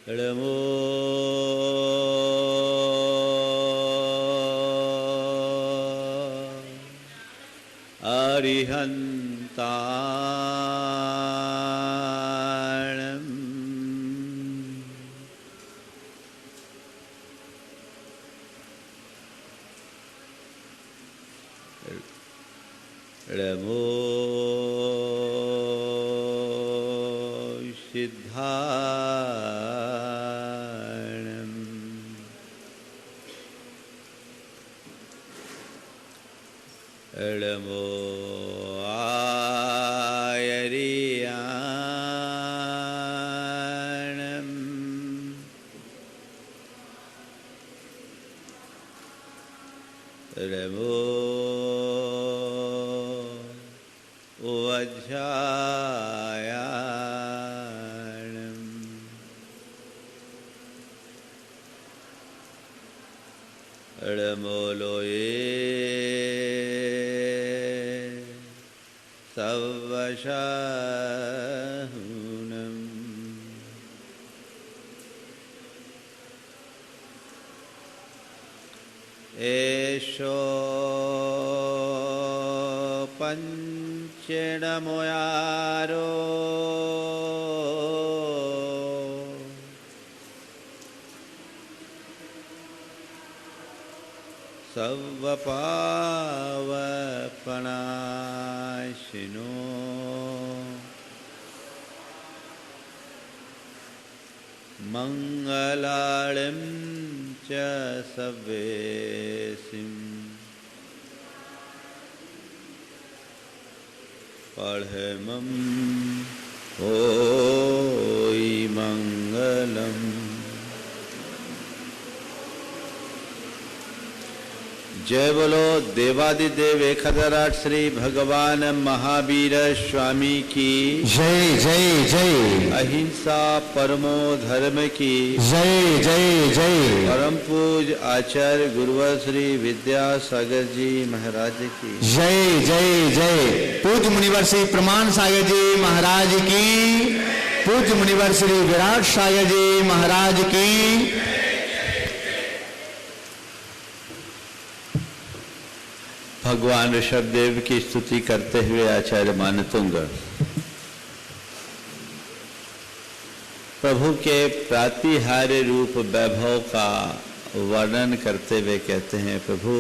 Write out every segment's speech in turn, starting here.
नमो अरिहन्ताणम् नमो सिद्धाणम् नमो आयर्याणम् नमो वज्रायाणम् नमो लोये सवशाहुनम् एषो पंचनमोयारो सर्वपावपनाशिनो मंगलार्णं च सवेसिं पढ़मं होई मंगलम्। जय बोलो देवादिदेव 1008 श्री भगवान महावीर स्वामी की जय जय जय। अहिंसा परमो धर्म की जय जय जय। परम पूज आचार्य गुरुवर श्री विद्यासागर जी महाराज की जय जय जय। पूज्य मुनिवर श्री प्रमाण सागर जी महाराज की, पूज्य मुनिवर श्री विराट सागर जी महाराज की। भगवान ऋषभदेव की स्तुति करते हुए आचार्य मानतुंग प्रभु के प्रातिहार्य रूप वैभव का वर्णन करते हुए कहते हैं, प्रभु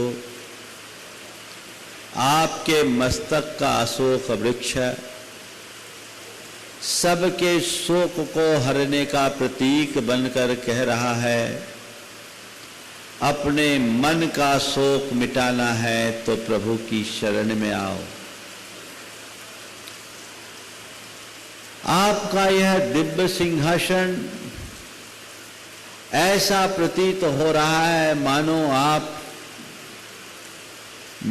आपके मस्तक का अशोक वृक्ष सबके शोक को हरने का प्रतीक बनकर कह रहा है, अपने मन का शोक मिटाना है तो प्रभु की शरण में आओ। आपका यह दिव्य सिंहासन ऐसा प्रतीत हो रहा है मानो आप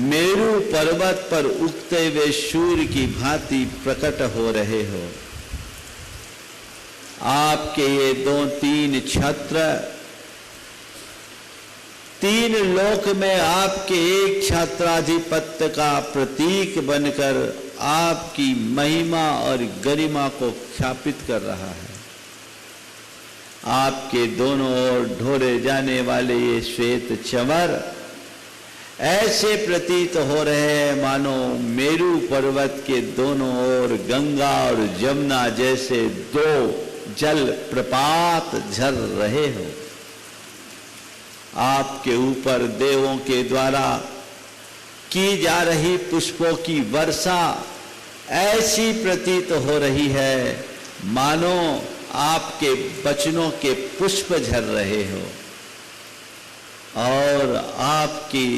मेरु पर्वत पर उगते हुए सूर्य की भांति प्रकट हो रहे हो। आपके ये 2-3 छत्र तीन लोक में आपके एक छात्राधिपत्य का प्रतीक बनकर आपकी महिमा और गरिमा को ख्यापित कर रहा है। आपके दोनों ओर ढोरे जाने वाले ये श्वेत चंवर ऐसे प्रतीत हो रहे हैं मानो मेरु पर्वत के दोनों ओर गंगा और जमुना जैसे 2 जल प्रपात झर रहे हो। आपके ऊपर देवों के द्वारा की जा रही पुष्पों की वर्षा ऐसी प्रतीत हो रही है मानो आपके वचनों के पुष्प झर रहे हो। और आपकी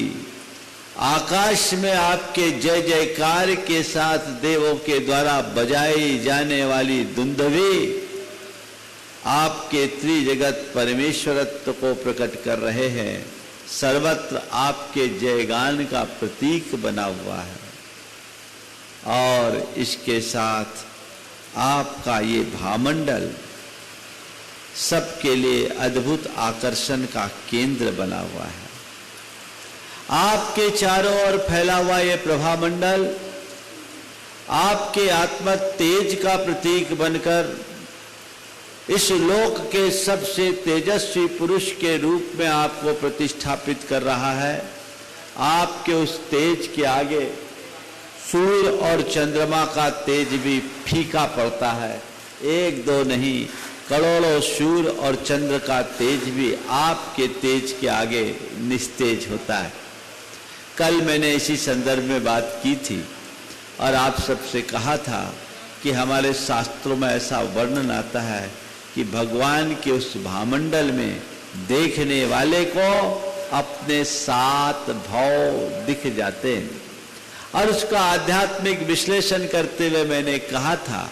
आकाश में आपके जय जयकार के साथ देवों के द्वारा बजाई जाने वाली दुंदुभी आपके त्रिजगत परमेश्वरत्व को प्रकट कर रहे हैं। सर्वत्र आपके जयगान का प्रतीक बना हुआ है और इसके साथ आपका ये भामंडल सबके लिए अद्भुत आकर्षण का केंद्र बना हुआ है। आपके चारों ओर फैला हुआ ये प्रभामंडल आपके आत्म तेज का प्रतीक बनकर इस लोक के सबसे तेजस्वी पुरुष के रूप में आपको प्रतिष्ठापित कर रहा है। आपके उस तेज के आगे सूर्य और चंद्रमा का तेज भी फीका पड़ता है। एक दो नहीं, करोड़ों सूर्य और चंद्र का तेज भी आपके तेज के आगे निस्तेज होता है। कल मैंने इसी संदर्भ में बात की थी और आप सबसे कहा था कि हमारे शास्त्रों में ऐसा वर्णन आता है कि भगवान के उस भामंडल में देखने वाले को अपने 7 भाव दिख जाते हैं। और उसका आध्यात्मिक विश्लेषण करते हुए मैंने कहा था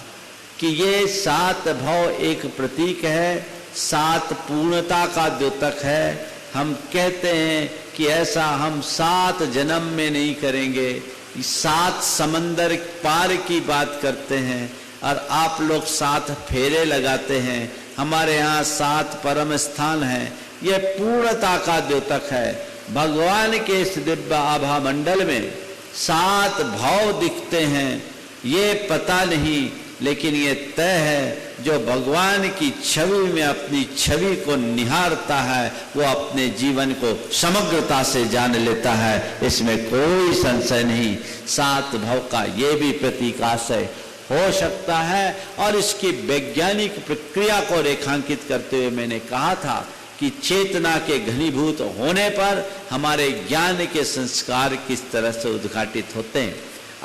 कि ये 7 भाव एक प्रतीक है, 7 पूर्णता का द्योतक है। हम कहते हैं कि ऐसा हम 7 जन्म में नहीं करेंगे, 7 समंदर पार की बात करते हैं और आप लोग 7 फेरे लगाते हैं। हमारे यहाँ 7 परम स्थान हैं। ये पूर्णता का द्योतक है। भगवान के इस दिव्य आभा मंडल में 7 भाव दिखते हैं, ये पता नहीं, लेकिन ये तय है जो भगवान की छवि में अपनी छवि को निहारता है वो अपने जीवन को समग्रता से जान लेता है, इसमें कोई संशय नहीं। 7 भाव का ये भी प्रतीकाशय हो सकता है। और इसकी वैज्ञानिक प्रक्रिया को रेखांकित करते हुए मैंने कहा था कि चेतना के घनीभूत होने पर हमारे ज्ञान के संस्कार किस तरह से उद्घाटित होते हैं।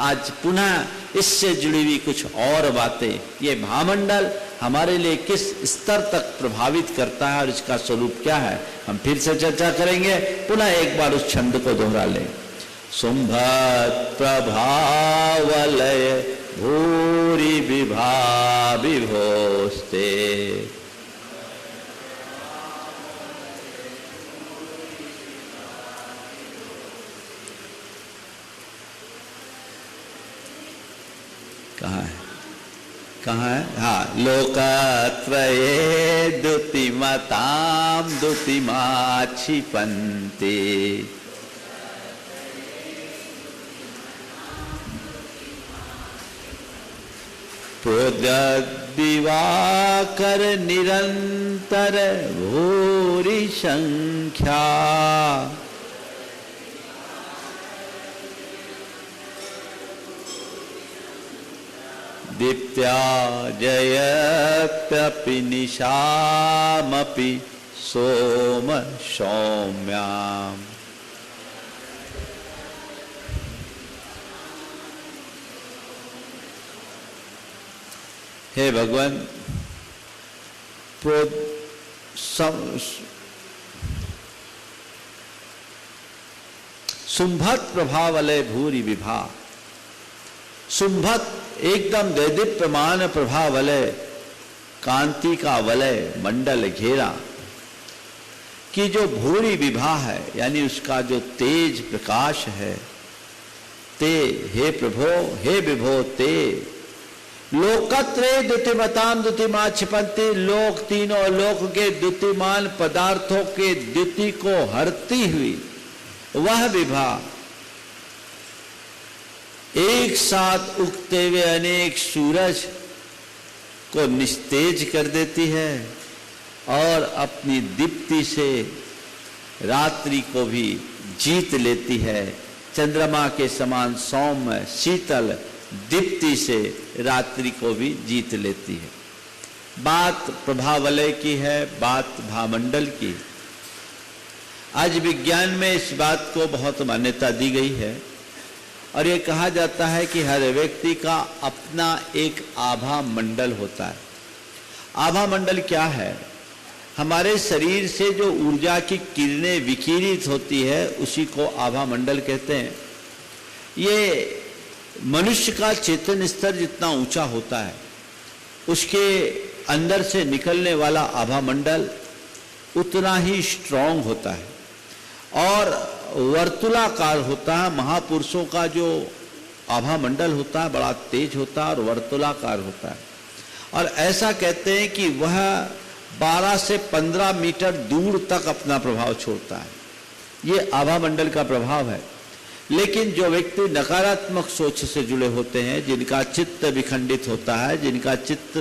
आज पुनः इससे जुड़ी हुई कुछ और बातें, ये भामंडल हमारे लिए किस स्तर तक प्रभावित करता है और इसका स्वरूप क्या है, हम फिर से चर्चा करेंगे। पुनः एक बार उस छंद को दोहरा लें। शुंभत प्रभावलय भूरि विभा विभोस्ते, कहाँ है? हाँ, लोकत्रये द्युतिमतां द्युतिमा क्षिपन्ति, प्रोद्यद्दिवाकर निरंतर भूरि संख्या, दीप्त्या जयत्यपि निशामपि सोम सौम्याम्। हे भगवान, शुंभत प्रभावलय भूरि विभा, शुंभत एकदम दैदीप्यमान प्रभा वलय, कांति का वलय मंडल घेरा कि जो भूरि विभा है, यानी उसका जो तेज प्रकाश है, ते हे प्रभो हे विभो ते लोकत्रय द्युतिमतां द्युतिमा क्षिपन्ति, लोक तीनों लोक के द्युतिमान पदार्थों के द्युति को हरती हुई वह विभा एक साथ उगते हुए अनेक सूरज को निस्तेज कर देती है और अपनी दीप्ति से रात्रि को भी जीत लेती है। चंद्रमा के समान सौम्य शीतल दीप्ति से रात्रि को भी जीत लेती है। बात प्रभावलय की है, बात भामंडल की। आज विज्ञान में इस बात को बहुत मान्यता दी गई है और ये कहा जाता है कि हर व्यक्ति का अपना एक आभा मंडल होता है। आभा मंडल क्या है? हमारे शरीर से जो ऊर्जा की किरणें विकिरित होती है उसी को आभा मंडल कहते हैं। ये मनुष्य का चेतन स्तर जितना ऊंचा होता है उसके अंदर से निकलने वाला आभा मंडल उतना ही स्ट्रांग होता है और वर्तुलाकार होता है। महापुरुषों का जो आभा मंडल होता है बड़ा तेज होता है और वर्तुलाकार होता है और ऐसा कहते हैं कि वह 12 से 15 मीटर दूर तक अपना प्रभाव छोड़ता है। ये आभा मंडल का प्रभाव है। लेकिन जो व्यक्ति नकारात्मक सोच से जुड़े होते हैं, जिनका चित्त विखंडित होता है, जिनका चित्त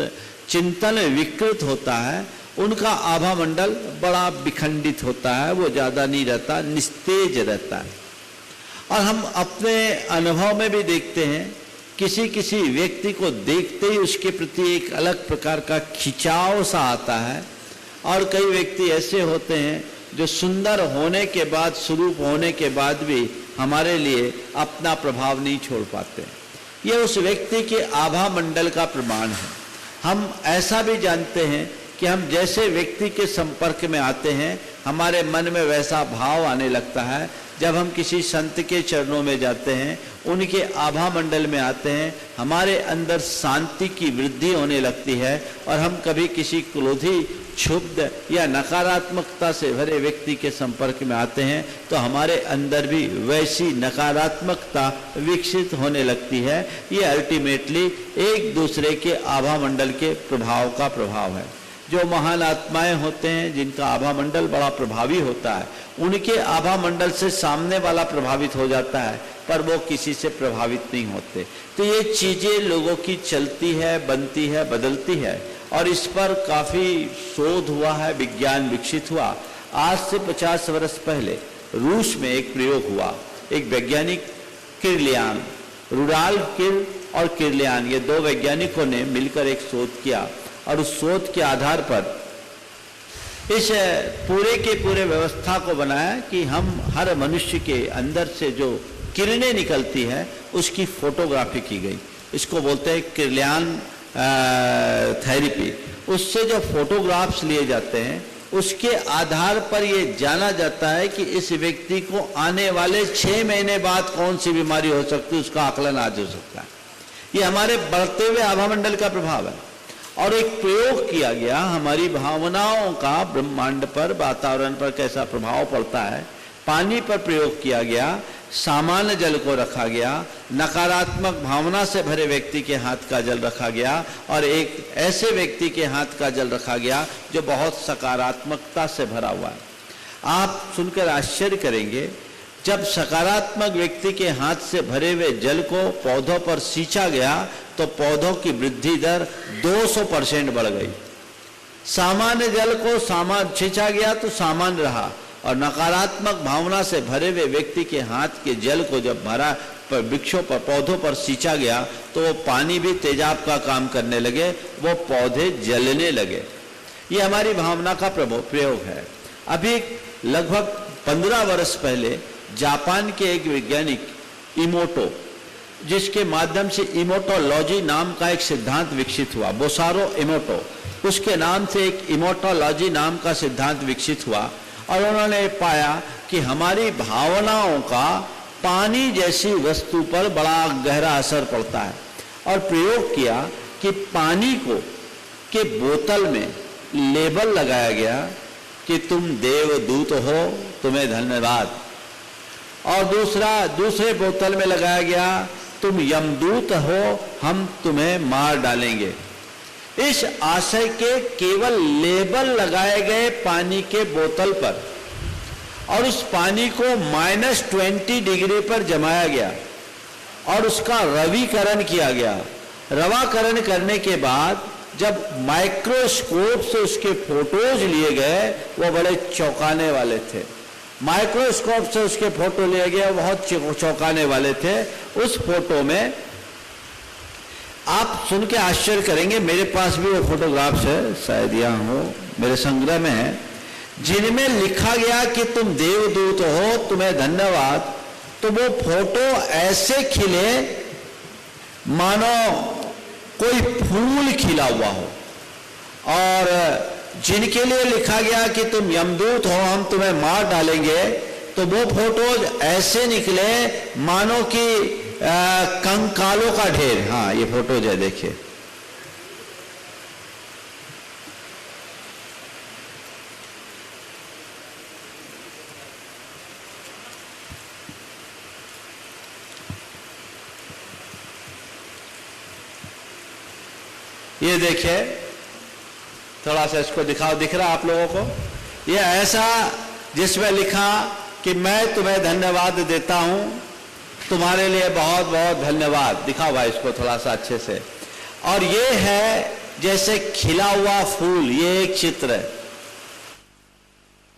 चिंतन विकृत होता है, उनका आभा मंडल बड़ा विखंडित होता है, वो ज़्यादा नहीं रहता, निस्तेज रहता है। और हम अपने अनुभव में भी देखते हैं, किसी किसी व्यक्ति को देखते ही उसके प्रति एक अलग प्रकार का खिंचाव सा आता है। और कई व्यक्ति ऐसे होते हैं जो सुंदर होने के बाद, स्वरूप होने के बाद भी हमारे लिए अपना प्रभाव नहीं छोड़ पाते। ये उस व्यक्ति के आभा मंडल का प्रमाण है। हम ऐसा भी जानते हैं कि हम जैसे व्यक्ति के संपर्क में आते हैं, हमारे मन में वैसा भाव आने लगता है। जब हम किसी संत के चरणों में जाते हैं, उनके आभा मंडल में आते हैं, हमारे अंदर शांति की वृद्धि होने लगती है। और हम कभी किसी क्रोधी, क्षुब्ध या नकारात्मकता से भरे व्यक्ति के संपर्क में आते हैं तो हमारे अंदर भी वैसी नकारात्मकता विकसित होने लगती है। ये अल्टीमेटली एक दूसरे के आभा मंडल के प्रभाव का प्रभाव है। जो महान आत्माएं होते हैं, जिनका आभा मंडल बड़ा प्रभावी होता है, उनके आभा मंडल से सामने वाला प्रभावित हो जाता है, पर वो किसी से प्रभावित नहीं होते। तो ये चीजें लोगों की चलती है, बनती है, बदलती है। और इस पर काफी शोध हुआ है, विज्ञान विकसित हुआ। आज से 50 वर्ष पहले रूस में एक प्रयोग हुआ। एक वैज्ञानिक किर्लियान, रुडॉल्फ किर और किर्लियान, ये दो वैज्ञानिकों ने मिलकर एक शोध किया। और उस शोध के आधार पर इस पूरे के पूरे व्यवस्था को बनाया कि हम हर मनुष्य के अंदर से जो किरणें निकलती है उसकी फोटोग्राफी की गई। इसको बोलते हैं किर्लियान थेरेपी। उससे जो फोटोग्राफ्स लिए जाते हैं, उसके आधार पर ये जाना जाता है कि इस व्यक्ति को आने वाले 6 महीने बाद कौन सी बीमारी हो सकती है, उसका आकलन आज हो सकता है। ये हमारे बढ़ते हुए आभा मंडल का प्रभाव है। और एक प्रयोग किया गया, हमारी भावनाओं का ब्रह्मांड पर, वातावरण पर कैसा प्रभाव पड़ता है। पानी पर प्रयोग किया गया, सामान्य जल को रखा गया, नकारात्मक भावना से भरे व्यक्ति के हाथ का जल रखा गया और एक ऐसे व्यक्ति के हाथ का जल रखा गया जो बहुत सकारात्मकता से भरा हुआ है। आप सुनकर आश्चर्य करेंगे, जब सकारात्मक व्यक्ति के हाथ से भरे हुए जल को पौधों पर सींचा गया तो पौधों की वृद्धि दर 200% बढ़ गई। सामान्य जल को सींचा गया तो सामान्य रहा, और नकारात्मक भावना से भरे हुए व्यक्ति के हाथ के जल को जब भरा पर वृक्षों पर, पौधों पर सींचा गया तो वो पानी भी तेजाब का काम करने लगे, वो पौधे जलने लगे। ये हमारी भावना का प्रयोग है। अभी लगभग 15 वर्ष पहले जापान के एक वैज्ञानिक इमोटो, जिसके माध्यम से इमोटोलॉजी नाम का एक सिद्धांत विकसित हुआ, बोसारो इमोटो, उसके नाम से एक इमोटोलॉजी नाम का सिद्धांत विकसित हुआ। और उन्होंने पाया कि हमारी भावनाओं का पानी जैसी वस्तु पर बड़ा गहरा असर पड़ता है। और प्रयोग किया कि पानी को के बोतल में लेबल लगाया गया कि तुम देवदूत हो, तुम्हें धन्यवाद। और दूसरे बोतल में लगाया गया, तुम यमदूत हो, हम तुम्हें मार डालेंगे। इस आशय के केवल लेबल लगाए गए पानी के बोतल पर, और उस पानी को -20 डिग्री पर जमाया गया और उसका रवीकरण किया गया। रवाकरण करने के बाद जब माइक्रोस्कोप से उसके फोटोज लिए गए, वो बड़े चौंकाने वाले थे। माइक्रोस्कोप से उसके फोटो लिए गए, बहुत चौंकाने वाले थे। उस फोटो में आप सुन के आश्चर्य करेंगे, मेरे पास भी वो फोटोग्राफ्स है, शायद यहाँ हो, मेरे संग्रह में है, जिनमें लिखा गया कि तुम देवदूत हो, तुम्हें धन्यवाद। तो वो फोटो ऐसे खिले मानो कोई फूल खिला हुआ हो। और जिनके लिए लिखा गया कि तुम यमदूत हो, हम तुम्हें मार डालेंगे, तो वो फोटोज ऐसे निकले मानो कि कंकालों का ढेर। हाँ, ये फोटोज है, देखिए। ये देखिए, थोड़ा सा इसको दिखाओ, दिख रहा आप लोगों को? ये ऐसा जिसमें लिखा कि मैं तुम्हें धन्यवाद देता हूं, तुम्हारे लिए बहुत बहुत धन्यवाद। दिखाओ भाई इसको थोड़ा सा अच्छे से। और ये है जैसे खिला हुआ फूल, ये एक चित्र है,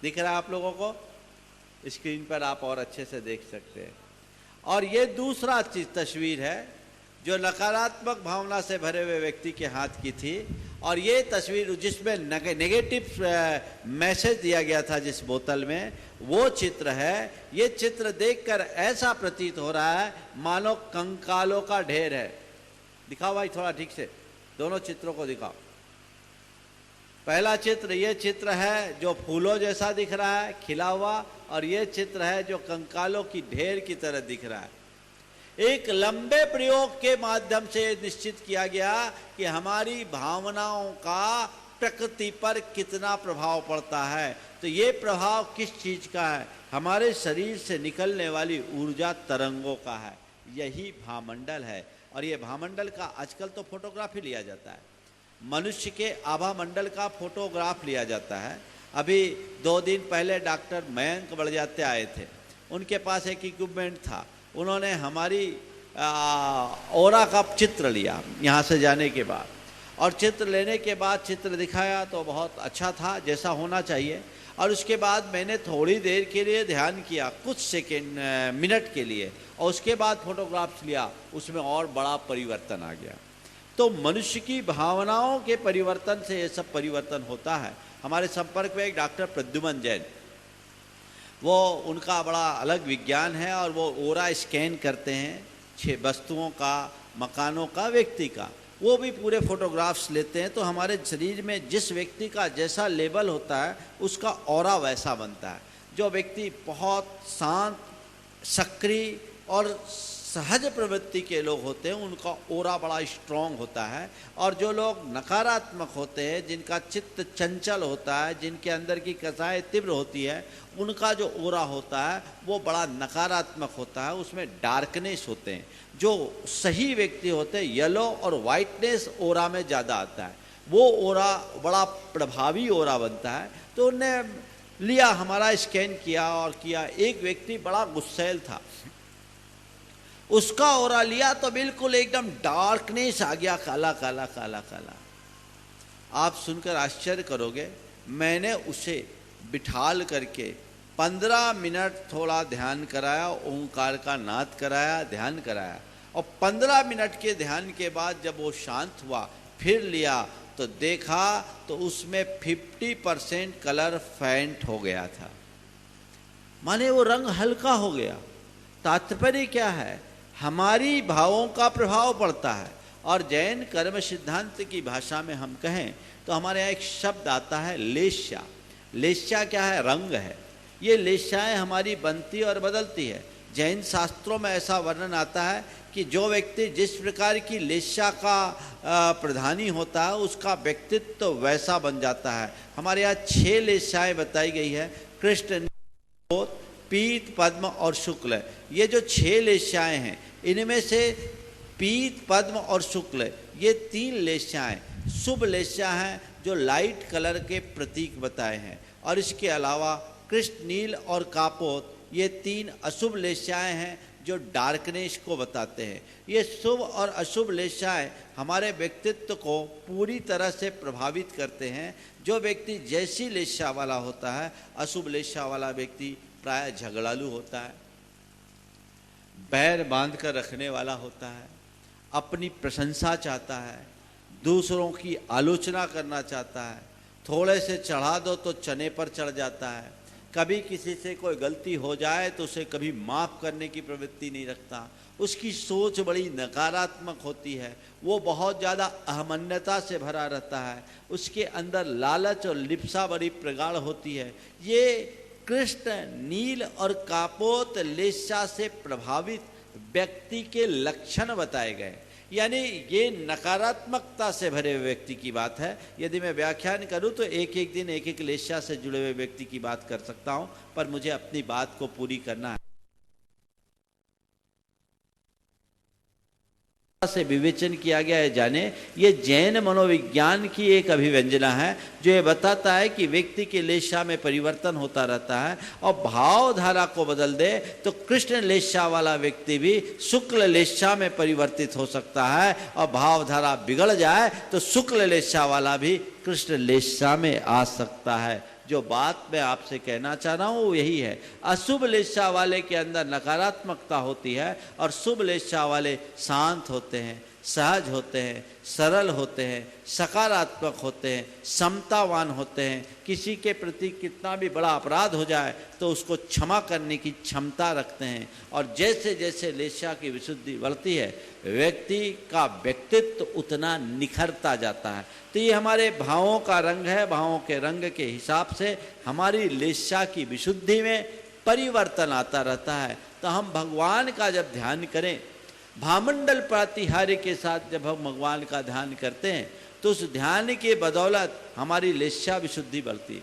दिख रहा है आप लोगों को? स्क्रीन पर आप और अच्छे से देख सकते हैं। और ये दूसरा तस्वीर है जो नकारात्मक भावना से भरे हुए व्यक्ति के हाथ की थी, और ये तस्वीर जिसमें नेगेटिव मैसेज दिया गया था जिस बोतल में, वो चित्र है। ये चित्र देखकर ऐसा प्रतीत हो रहा है मानो कंकालों का ढेर है। दिखाओ भाई थोड़ा ठीक से, दोनों चित्रों को दिखाओ। पहला चित्र, ये चित्र है जो फूलों जैसा दिख रहा है खिला हुआ, और ये चित्र है जो कंकालों की ढेर की तरह दिख रहा है। एक लंबे प्रयोग के माध्यम से निश्चित किया गया कि हमारी भावनाओं का प्रकृति पर कितना प्रभाव पड़ता है। तो ये प्रभाव किस चीज का है? हमारे शरीर से निकलने वाली ऊर्जा तरंगों का है। यही भामंडल है। और ये भामंडल का आजकल तो फोटोग्राफी लिया जाता है, मनुष्य के आभा मंडल का फोटोग्राफ लिया जाता है। अभी 2 दिन पहले डॉक्टर मयंक बड़जात्य आए थे, उनके पास एक इक्विपमेंट था, उन्होंने हमारी ओरा का चित्र लिया यहाँ से जाने के बाद, और चित्र लेने के बाद चित्र दिखाया तो बहुत अच्छा था जैसा होना चाहिए। और उसके बाद मैंने थोड़ी देर के लिए ध्यान किया, कुछ सेकेंड मिनट के लिए, और उसके बाद फोटोग्राफ्स लिया, उसमें और बड़ा परिवर्तन आ गया। तो मनुष्य की भावनाओं के परिवर्तन से ये सब परिवर्तन होता है। हमारे संपर्क में एक डॉक्टर प्रद्युमन जैन, वो उनका बड़ा अलग विज्ञान है, और वो ओरा स्कैन करते हैं 6 वस्तुओं का, मकानों का, व्यक्ति का। वो भी पूरे फोटोग्राफ्स लेते हैं। तो हमारे शरीर में जिस व्यक्ति का जैसा लेवल होता है उसका ऑरा वैसा बनता है। जो व्यक्ति बहुत शांत, सक्रिय और सहज प्रवृत्ति के लोग होते हैं उनका ओरा बड़ा स्ट्रांग होता है, और जो लोग नकारात्मक होते हैं, जिनका चित्त चंचल होता है, जिनके अंदर की कसाएं तीव्र होती है, उनका जो ओरा होता है वो बड़ा नकारात्मक होता है, उसमें डार्कनेस होते हैं। जो सही व्यक्ति होते हैं येलो और वाइटनेस ओरा में ज़्यादा आता है, वो ओरा बड़ा प्रभावी ओरा बनता है। तो उन्होंने लिया, हमारा स्कैन किया और किया। एक व्यक्ति बड़ा गुस्सैल था, उसका ओरा लिया तो बिल्कुल एकदम डार्कनेस आ गया, काला काला काला काला। आप सुनकर आश्चर्य करोगे, मैंने उसे बिठाल करके 15 मिनट थोड़ा ध्यान कराया, ओंकार का नाद कराया, ध्यान कराया, और 15 मिनट के ध्यान के बाद जब वो शांत हुआ, फिर लिया तो देखा तो उसमें 50% कलर फेंट हो गया था, माने वो रंग हल्का हो गया। तात्पर्य क्या है? हमारी भावों का प्रभाव पड़ता है। और जैन कर्म सिद्धांत की भाषा में हम कहें तो हमारे यहाँ एक शब्द आता है लेस्या। लेस्या क्या है? रंग है। ये लेस्याएँ हमारी बनती और बदलती है। जैन शास्त्रों में ऐसा वर्णन आता है कि जो व्यक्ति जिस प्रकार की लेस्या का प्रधानी होता है उसका व्यक्तित्व तो वैसा बन जाता है। हमारे यहाँ 6 लेस्याएँ बताई गई है, कृष्ण, पीत, पद्म और शुक्ल। ये जो 6 लेस्याएँ हैं, इनमें से पीत, पद्म और शुक्ल, ये 3 लेस्याएँ शुभ लेस्या हैं जो लाइट कलर के प्रतीक बताए हैं। और इसके अलावा कृष्ण, नील और कापोत, ये 3 अशुभ लेस्याएँ हैं जो डार्कनेस को बताते हैं। ये शुभ और अशुभ लेस्याएँ हमारे व्यक्तित्व को पूरी तरह से प्रभावित करते हैं। जो व्यक्ति जैसी लेस्या वाला होता है, अशुभ लेस्या वाला व्यक्ति प्राय झगड़ालू होता है, बैर बांध कर रखने वाला होता है, अपनी प्रशंसा चाहता है, दूसरों की आलोचना करना चाहता है, थोड़े से चढ़ा दो तो चने पर चढ़ जाता है, कभी किसी से कोई गलती हो जाए तो उसे कभी माफ़ करने की प्रवृत्ति नहीं रखता, उसकी सोच बड़ी नकारात्मक होती है, वो बहुत ज़्यादा अहमन्यता से भरा रहता है, उसके अंदर लालच और लिप्सा बड़ी प्रगाढ़ होती है। ये कृष्ण, नील और कापोत लेस्या से प्रभावित व्यक्ति के लक्षण बताए गए। यानी ये नकारात्मकता से भरे हुए व्यक्ति की बात है। यदि मैं व्याख्यान करूं तो एक एक दिन एक एक लेस्या से जुड़े हुए व्यक्ति की बात कर सकता हूं, पर मुझे अपनी बात को पूरी करना है। से विवेचन किया गया है जाने। ये जैन मनोविज्ञान की एक अभिव्यंजना है जो ये बताता है कि व्यक्ति की लेशा में परिवर्तन होता रहता है और भाव धारा को बदल दे तो कृष्ण लेशा वाला व्यक्ति भी शुक्ल लेशा में परिवर्तित हो सकता है, और भाव धारा बिगड़ जाए तो शुक्ल लेशा वाला भी कृष्ण लेशा में आ सकता है। जो बात मैं आपसे कहना चाह रहा हूँ वो यही है, अशुभ लेशा वाले के अंदर नकारात्मकता होती है और शुभ लेशा वाले शांत होते हैं, सहज होते हैं, सरल होते हैं, सकारात्मक होते हैं, समतावान होते हैं। किसी के प्रति कितना भी बड़ा अपराध हो जाए तो उसको क्षमा करने की क्षमता रखते हैं। और जैसे जैसे लेशा की विशुद्धि बढ़ती है व्यक्ति का व्यक्तित्व उतना निखरता जाता है। तो ये हमारे भावों का रंग है, भावों के रंग के हिसाब से हमारी लेशा की विशुद्धि में परिवर्तन आता रहता है। तो हम भगवान का जब ध्यान करें, भामंडल प्रातिहार्य के साथ जब हम भगवान का ध्यान करते हैं तो उस ध्यान के बदौलत हमारी लेशा विशुद्धि बढ़ती है,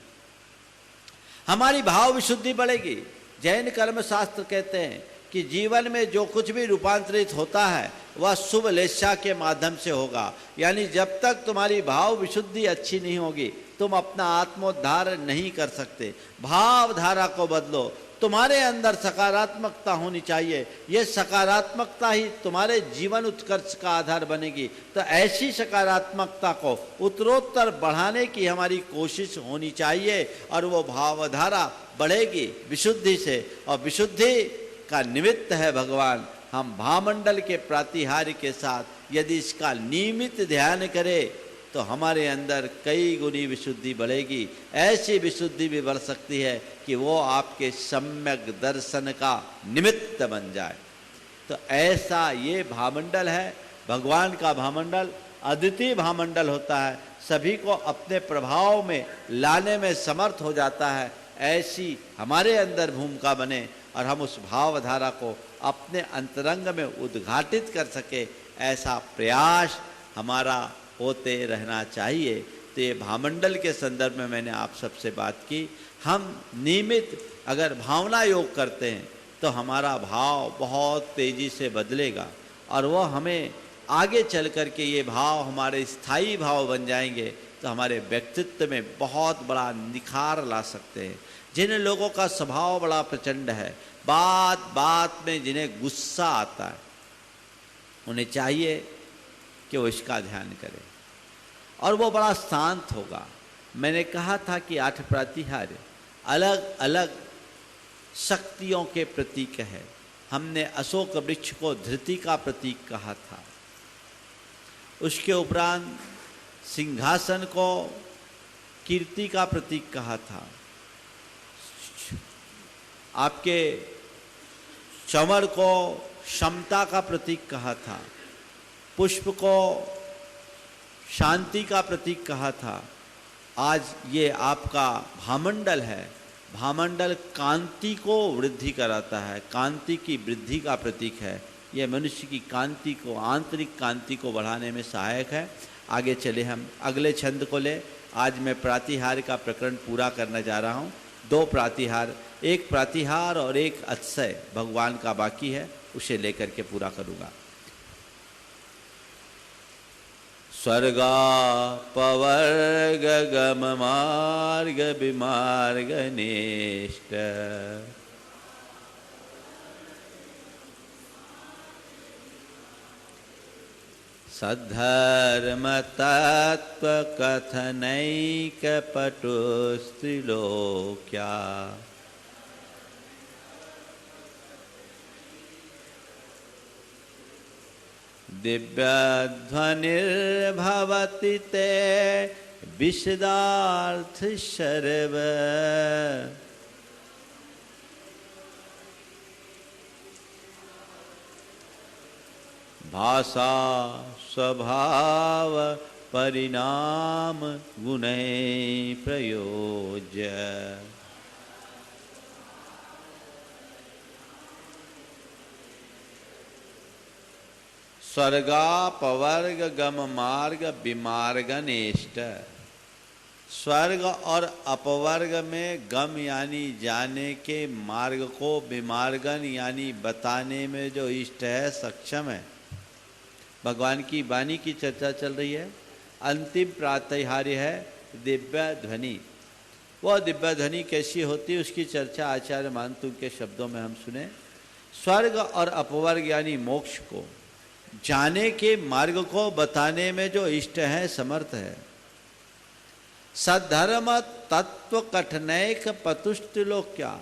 हमारी भाव विशुद्धि बढ़ेगी। जैन कर्म शास्त्र कहते हैं कि जीवन में जो कुछ भी रूपांतरित होता है वह शुभ लेशा के माध्यम से होगा। यानी जब तक तुम्हारी भाव विशुद्धि अच्छी नहीं होगी तुम अपना आत्मोद्धार नहीं कर सकते। भाव धारा को बदलो, तुम्हारे अंदर सकारात्मकता होनी चाहिए, ये सकारात्मकता ही तुम्हारे जीवन उत्कर्ष का आधार बनेगी। तो ऐसी सकारात्मकता को उत्तरोत्तर बढ़ाने की हमारी कोशिश होनी चाहिए और वो भावधारा बढ़ेगी विशुद्धि से, और विशुद्धि का निमित्त है भगवान। हम भामंडल के प्रातिहार्य के साथ यदि इसका नियमित ध्यान करें तो हमारे अंदर कई गुनी विशुद्धि बढ़ेगी। ऐसी विशुद्धि भी बढ़ सकती है कि वो आपके सम्यक दर्शन का निमित्त बन जाए। तो ऐसा ये भामंडल है, भगवान का भामंडल अद्वितीय भामंडल होता है, सभी को अपने प्रभाव में लाने में समर्थ हो जाता है। ऐसी हमारे अंदर भूमिका बने और हम उस भावधारा को अपने अंतरंग में उद्घाटित कर सके, ऐसा प्रयास हमारा होते रहना चाहिए। तो ये भामंडल के संदर्भ में मैंने आप सबसे बात की। हम नियमित अगर भावना योग करते हैं तो हमारा भाव बहुत तेजी से बदलेगा और वह हमें आगे चल कर के ये भाव हमारे स्थायी भाव बन जाएंगे तो हमारे व्यक्तित्व में बहुत बड़ा निखार ला सकते हैं। जिन लोगों का स्वभाव बड़ा प्रचंड है, बात बात में जिन्हें गुस्सा आता है, उन्हें चाहिए कि वो इसका ध्यान करें और वो बड़ा शांत होगा। मैंने कहा था कि 8 प्रातिहार्य अलग अलग शक्तियों के प्रतीक है। हमने अशोक वृक्ष को धृति का प्रतीक कहा था, उसके उपरांत सिंहासन को कीर्ति का प्रतीक कहा था, आपके चमर को क्षमता का प्रतीक कहा था, पुष्प को शांति का प्रतीक कहा था। आज ये आपका भामंडल है, भामंडल कांति को वृद्धि कराता है, कांति की वृद्धि का प्रतीक है। यह मनुष्य की कांति को, आंतरिक कांति को बढ़ाने में सहायक है। आगे चले हम अगले छंद को ले। आज मैं प्रातिहार का प्रकरण पूरा करने जा रहा हूँ। 2 प्रातिहार, एक प्रातिहार और एक अतिशय भगवान का बाकी है, उसे लेकर के पूरा करूँगा। स्वर्गा पवर्ग गम मार्ग विमार्ग नेष्ट सद्धर्म तत्व कथनैक पटुस्त्रिलोक्या दिव्यध्वनिर्भवति ते विशदार्थ सर्व भाषा स्वभाव परिणाम गुणै प्रयोज्य स्वर्गा पवर्ग गम मार्ग विमार्गनेष्ट। स्वर्ग और अपवर्ग में गम यानी जाने के, मार्ग को विमार्गन यानी बताने में जो इष्ट है, सक्षम है। भगवान की वाणी की चर्चा चल रही है। अंतिम प्रातःहार्य है दिव्य ध्वनि। वह दिव्य ध्वनि कैसी होती है उसकी चर्चा आचार्य मानतु के शब्दों में हम सुने। स्वर्ग और अपवर्ग यानी मोक्ष को जाने के मार्ग को बताने में जो इष्ट है समर्थ है। सद्धर्म तत्व कठनैक पतुष्ट लोक क्या,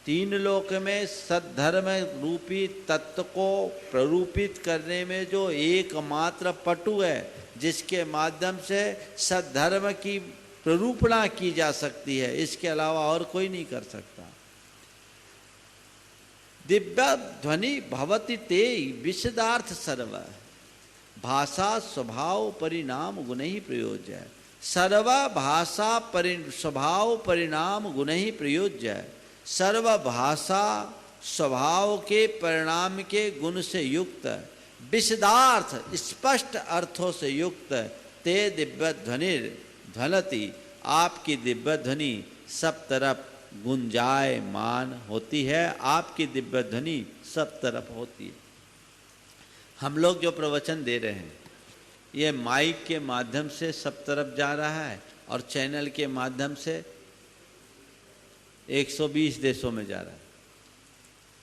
तीन लोक में सद्धर्म रूपी तत्व को प्ररूपित करने में जो एकमात्र पटु है, जिसके माध्यम से सद्धर्म की प्ररूपणा की जा सकती है, इसके अलावा और कोई नहीं कर सकता। दिव्य ध्वनि भवति ते विशदार्थ सर्व, भाषा स्वभाव परिणाम गुण ही प्रयोज्य। सर्व भाषा स्वभाव परिणाम गुण ही प्रयोज्य। सर्व भाषा स्वभाव के परिणाम के गुण से युक्त, विशदार्थ स्पष्ट अर्थों से युक्त, ते दिव्य ध्वनि ध्वलति, आपकी दिव्य ध्वनि सब तरफ गुंजायमान होती है। आपकी दिव्य ध्वनि सब तरफ होती है। हम लोग जो प्रवचन दे रहे हैं ये माइक के माध्यम से सब तरफ जा रहा है और चैनल के माध्यम से 120 देशों में जा रहा है।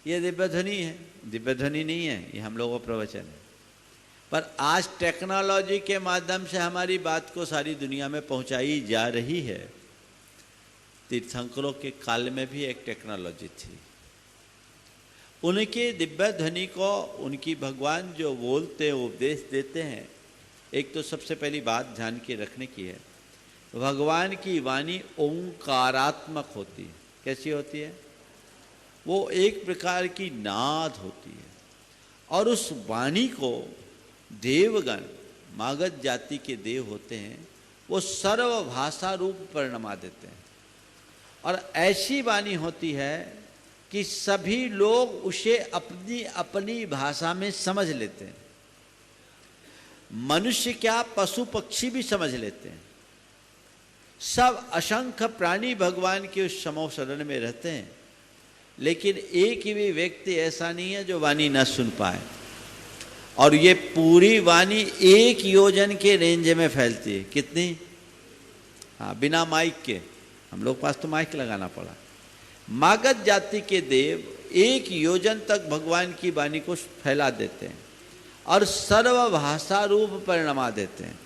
ये दिव्य ध्वनि है, दिव्य ध्वनि नहीं है, ये हम लोगों का प्रवचन है। पर आज टेक्नोलॉजी के माध्यम से हमारी बात को सारी दुनिया में पहुंचाई जा रही है। तीर्थंकरों के काल में भी एक टेक्नोलॉजी थी। उनके दिव्य ध्वनि को उनकी भगवान जो बोलते उपदेश देते हैं, एक तो सबसे पहली बात ध्यान के रखने की है, भगवान की वाणी ओंकारात्मक होती है। कैसी होती है? वो एक प्रकार की नाद होती है और उस वाणी को देवगण, मागध जाति के देव होते हैं, वो सर्व भाषा रूप परिणमा देते हैं। और ऐसी वाणी होती है कि सभी लोग उसे अपनी अपनी भाषा में समझ लेते हैं। मनुष्य क्या, पशु पक्षी भी समझ लेते हैं। सब असंख्य प्राणी भगवान के उस समो शरण में रहते हैं, लेकिन एक भी व्यक्ति ऐसा नहीं है जो वाणी न सुन पाए। और ये पूरी वाणी 1 योजन के रेंज में फैलती है। कितनी? हाँ, बिना माइक के। हम लोग पास तो माइक लगाना पड़ा। मागध जाति के देव 1 योजन तक भगवान की वाणी को फैला देते हैं और सर्व भाषा रूप परिणमा देते हैं।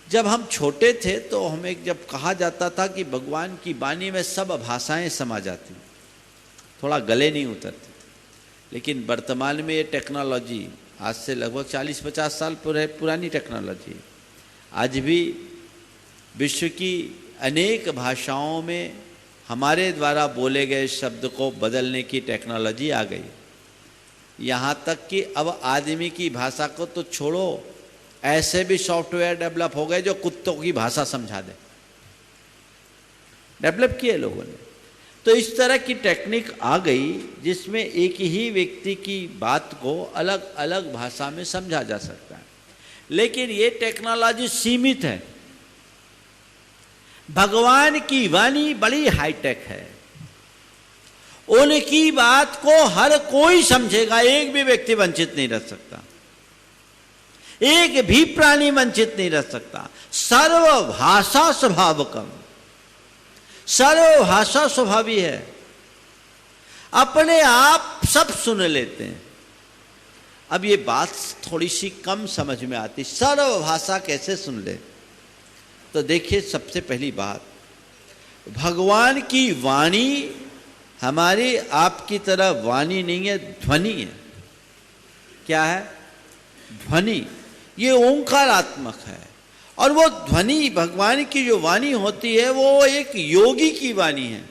जब हम छोटे थे तो हमें जब कहा जाता था कि भगवान की वाणी में सब भाषाएं समा जाती, थोड़ा गले नहीं उतरते। लेकिन वर्तमान में ये टेक्नोलॉजी आज से लगभग 40-50 साल पुरानी टेक्नोलॉजी, आज भी विश्व की अनेक भाषाओं में हमारे द्वारा बोले गए शब्द को बदलने की टेक्नोलॉजी आ गई। यहाँ तक कि अब आदमी की भाषा को तो छोड़ो, ऐसे भी सॉफ्टवेयर डेवलप हो गए जो कुत्तों की भाषा समझा दे। डेवलप किए लोगों ने। तो इस तरह की टेक्निक आ गई जिसमें एक ही व्यक्ति की बात को अलग अलग भाषा में समझा जा सकता है। लेकिन ये टेक्नोलॉजी सीमित है। भगवान की वाणी बड़ी हाईटेक है। उनकी बात को हर कोई समझेगा, एक भी व्यक्ति वंचित नहीं रह सकता, एक भी प्राणी वंचित नहीं रह सकता। सर्व भाषा स्वभावकम, सर्व भाषा स्वभावी है, अपने आप सब सुन लेते हैं। अब ये बात थोड़ी सी कम समझ में आती, सर्व भाषा कैसे सुन ले? तो देखिए, सबसे पहली बात, भगवान की वाणी हमारी आपकी तरह वाणी नहीं है, ध्वनि है। क्या है? ध्वनि। ये ओंकारात्मक है। और वो ध्वनि, भगवान की जो वाणी होती है, वो एक योगी की वाणी है,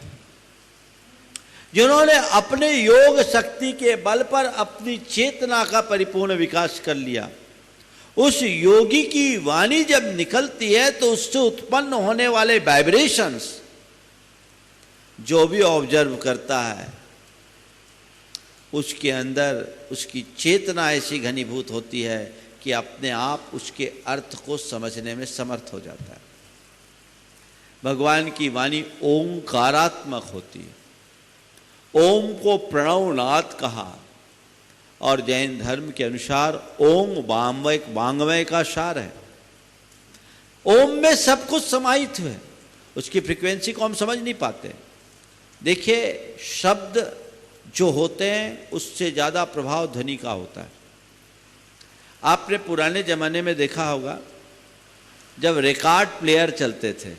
जिन्होंने अपने योग शक्ति के बल पर अपनी चेतना का परिपूर्ण विकास कर लिया। उस योगी की वाणी जब निकलती है तो उससे उत्पन्न होने वाले वाइब्रेशंस जो भी ऑब्जर्व करता है, उसके अंदर उसकी चेतना ऐसी घनीभूत होती है कि अपने आप उसके अर्थ को समझने में समर्थ हो जाता है। भगवान की वाणी ओंकारात्मक होती है। ओम को प्रणवनाद कहा। और जैन धर्म के अनुसार ओम वांग्मय का सार है। ओम में सब कुछ समाहित है, उसकी फ्रीक्वेंसी को हम समझ नहीं पाते। देखिए, शब्द जो होते हैं उससे ज़्यादा प्रभाव ध्वनि का होता है। आपने पुराने ज़माने में देखा होगा, जब रिकॉर्ड प्लेयर चलते थे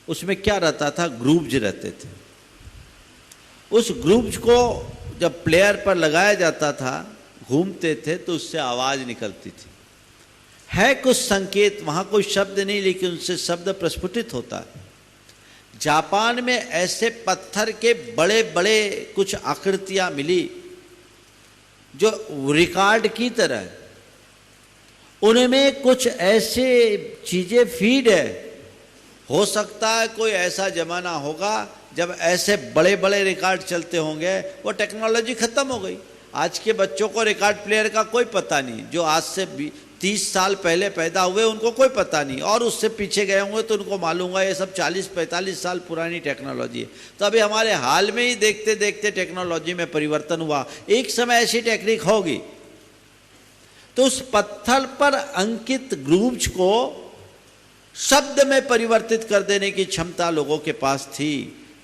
उसमें क्या रहता था, ग्रूव्स रहते थे। उस ग्रूव्स को जब प्लेयर पर लगाया जाता था, घूमते थे तो उससे आवाज़ निकलती थी। है कुछ संकेत, वहाँ कोई शब्द नहीं, लेकिन उनसे शब्द प्रस्फुटित होता है। जापान में ऐसे पत्थर के बड़े बड़े कुछ आकृतियाँ मिली जो रिकॉर्ड की तरह, उनमें कुछ ऐसे चीज़ें फीड है। हो सकता है कोई ऐसा जमाना होगा जब ऐसे बड़े बड़े रिकॉर्ड चलते होंगे, वो टेक्नोलॉजी खत्म हो गई। आज के बच्चों को रिकॉर्ड प्लेयर का कोई पता नहीं, जो आज से 30 साल पहले पैदा हुए उनको कोई पता नहीं, और उससे पीछे गए होंगे तो उनको मालूम होगा ये सब 40-45 साल पुरानी टेक्नोलॉजी है। तो अभी हमारे हाल में ही देखते देखते टेक्नोलॉजी में परिवर्तन हुआ। एक समय ऐसी टेक्निक होगी तो उस पत्थर पर अंकित ग्रूव्स को शब्द में परिवर्तित कर देने की क्षमता लोगों के पास थी।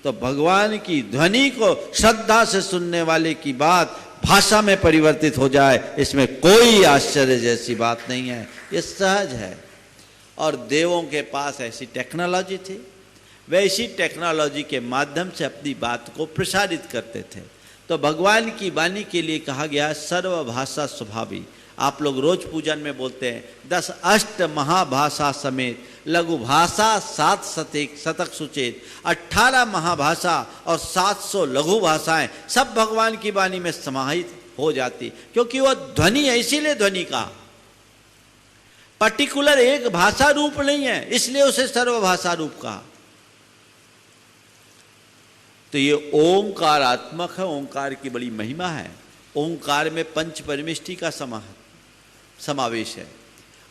तो भगवान की ध्वनि को श्रद्धा से सुनने वाले की बात भाषा में परिवर्तित हो जाए, इसमें कोई आश्चर्य जैसी बात नहीं है, ये सहज है। और देवों के पास ऐसी टेक्नोलॉजी थी, वैसी टेक्नोलॉजी के माध्यम से अपनी बात को प्रसारित करते थे। तो भगवान की वाणी के लिए कहा गया सर्वभाषा स्वभावी। आप लोग रोज पूजन में बोलते हैं 10 अष्ट महाभाषा समेत लघु भाषा 7 शतक सुचेत, 18 महाभाषा और 700 लघु भाषाएं सब भगवान की वाणी में समाहित हो जाती, क्योंकि वह ध्वनि है, इसीलिए ध्वनि का पर्टिकुलर एक भाषा रूप नहीं है, इसलिए उसे सर्वभाषा रूप कहा। तो ये ओंकारात्मक है, ओंकार की बड़ी महिमा है। ओंकार में पंच परमेष्टि का समावेश है।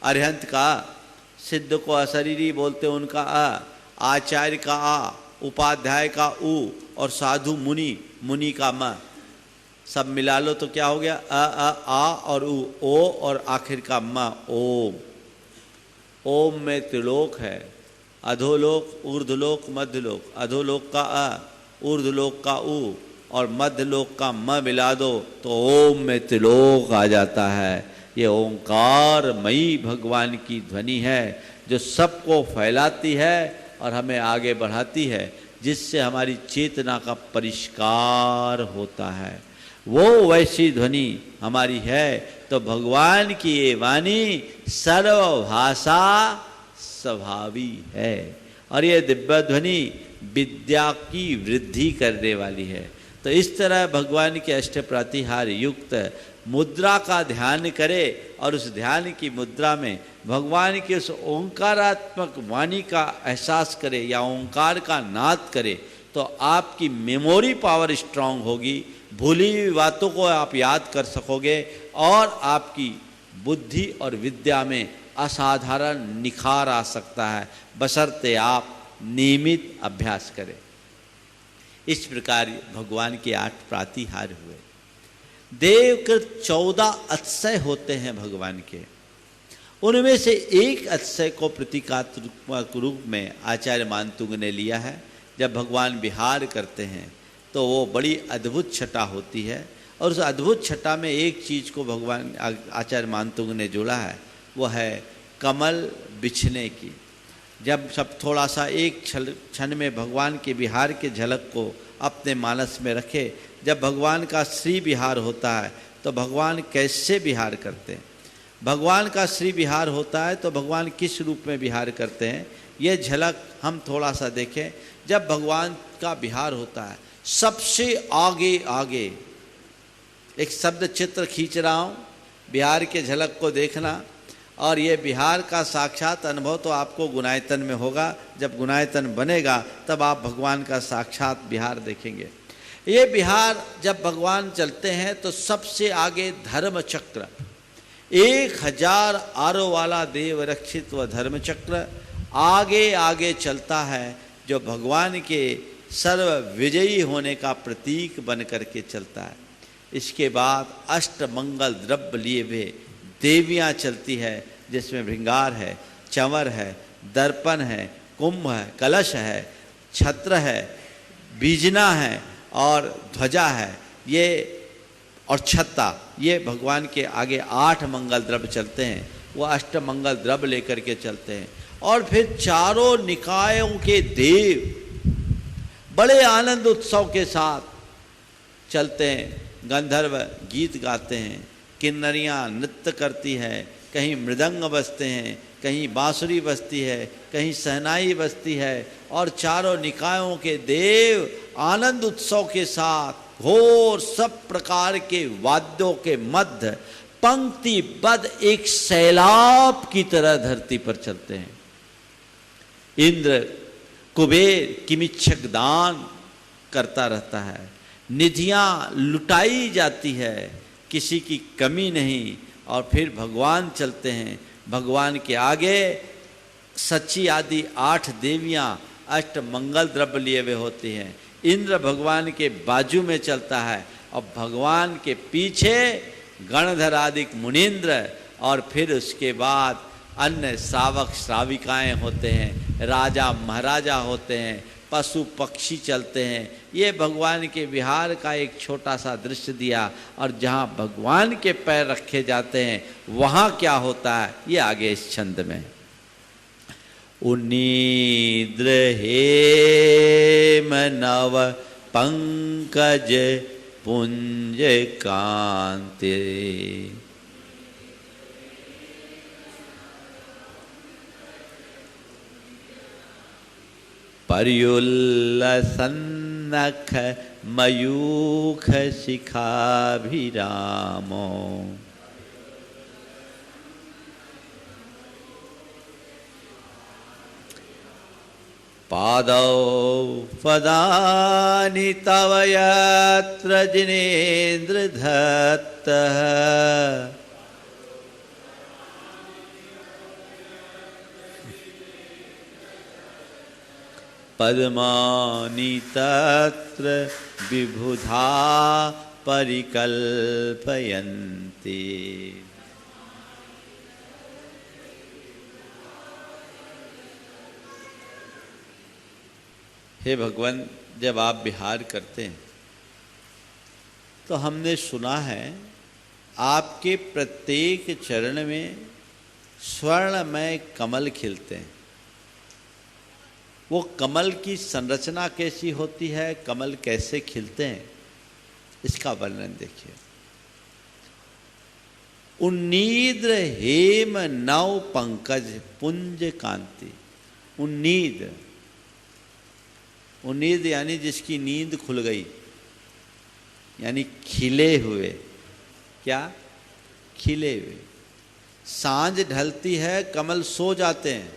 अरिहंत का, सिद्ध को अशरीरी बोलते उनका अ, आचार्य का आ, उपाध्याय का उ, और साधु मुनि का म। सब मिला लो तो क्या हो गया, आ और उ, ओ और आखिर का म, ओम। ओम में त्रिलोक है, अधोलोक, ऊर्ध्वलोक, मध्यलोक। अधोलोक का अ, ऊर्ध्वलोक का उ और मध्यलोक का म मिला दो तो ओम में त्रिलोक आ जाता है। ये ओंकार मई भगवान की ध्वनि है जो सबको फैलाती है और हमें आगे बढ़ाती है, जिससे हमारी चेतना का परिष्कार होता है। वो वैसी ध्वनि हमारी है। तो भगवान की ये वाणी सर्वभाषा स्वभावी है और ये दिव्य ध्वनि विद्या की वृद्धि करने वाली है। तो इस तरह भगवान के अष्टप्रातिहार युक्त मुद्रा का ध्यान करे और उस ध्यान की मुद्रा में भगवान के उस ओंकारात्मक वाणी का एहसास करे या ओंकार का नाद करे, तो आपकी मेमोरी पावर स्ट्रांग होगी, भूली हुई बातों को आप याद कर सकोगे और आपकी बुद्धि और विद्या में असाधारण निखार आ सकता है, बशर्ते आप नियमित अभ्यास करें। इस प्रकार भगवान के 8 प्रातिहार हुए। देवकृत 14 अतिशय होते हैं भगवान के। उनमें से एक अतिशय को प्रतीकात्मक रूप में आचार्य मानतुंग ने लिया है। जब भगवान विहार करते हैं तो वो बड़ी अद्भुत छटा होती है और उस अद्भुत छटा में एक चीज़ को भगवान आचार्य मानतुंग ने जोड़ा है, वो है कमल बिछने की। जब सब थोड़ा सा एक क्षण में भगवान के विहार के झलक को अपने मानस में रखे, जब भगवान का श्री विहार होता है तो भगवान कैसे विहार करते हैं, भगवान का श्री विहार होता है तो भगवान किस रूप में विहार करते हैं, ये झलक हम थोड़ा सा देखें। जब भगवान का विहार होता है सबसे आगे आगे, एक शब्द चित्र खींच रहा हूँ, बिहार के झलक को देखना, और ये बिहार का साक्षात अनुभव तो आपको गुणायतन में होगा। जब गुणायतन बनेगा तब आप भगवान का साक्षात बिहार देखेंगे। ये बिहार जब भगवान चलते हैं तो सबसे आगे धर्म चक्र, 1000 आरो वाला देव रक्षित व धर्म चक्र आगे आगे चलता है, जो भगवान के सर्व विजयी होने का प्रतीक बन करके चलता है। इसके बाद अष्ट मंगल द्रव्य लिए हुए देवियाँ चलती है, जिसमें भृंगार है, चंवर है, दर्पण है, कुंभ है, कलश है, छत्र है, बीजना है और ध्वजा है, ये और छत्ता, ये भगवान के आगे 8 मंगल द्रव्य चलते हैं। वो अष्ट मंगल द्रव्य लेकर के चलते हैं। और फिर चारों निकायों के देव बड़े आनंद उत्सव के साथ चलते हैं। गंधर्व गीत गाते हैं, किन्नरियाँ नृत्य करती है, कहीं मृदंग बजते हैं, कहीं बांसुरी बजती है, कहीं सहनाई बजती है, और चारों निकायों के देव आनंद उत्सव के साथ घोर सब प्रकार के वाद्यों के मध्य पंक्तिबद्ध एक सैलाब की तरह धरती पर चलते हैं। इंद्र कुबेर किमिच्छक दान करता रहता है, निधियाँ लुटाई जाती है, किसी की कमी नहीं। और फिर भगवान चलते हैं, भगवान के आगे सच्ची आदि 8 देवियाँ अष्ट मंगल द्रव्य लिए हुए होती हैं। इंद्र भगवान के बाजू में चलता है और भगवान के पीछे गणधर आदिक मुनीन्द्र, और फिर उसके बाद अन्य श्रावक श्राविकाएँ होते हैं, राजा महाराजा होते हैं, पशु पक्षी चलते हैं। ये भगवान के विहार का एक छोटा सा दृश्य दिया। और जहाँ भगवान के पैर रखे जाते हैं वहाँ क्या होता है, ये आगे इस छंद में। उन्नीद्र हेम नव पंकज पुंज कांति, पर्युल्लसन्नख मयूख शिखाभिरामो, पादौ पदानि तव यत्र जिनेन्द्र धत्तः, पद्मानि तत्र विबुधा परिकल्पयन्ति। हे भगवान, जब आप विहार करते हैं तो हमने सुना है आपके प्रत्येक चरण में स्वर्णमय कमल खिलते हैं। वो कमल की संरचना कैसी होती है, कमल कैसे खिलते हैं, इसका वर्णन देखिए। उन्नीद्र हेम नव पंकज पुंज कांति। उन्नीद, उन्नीद यानी जिसकी नींद खुल गई, यानी खिले हुए। क्या? खिले हुए। सांझ ढलती है, कमल सो जाते हैं,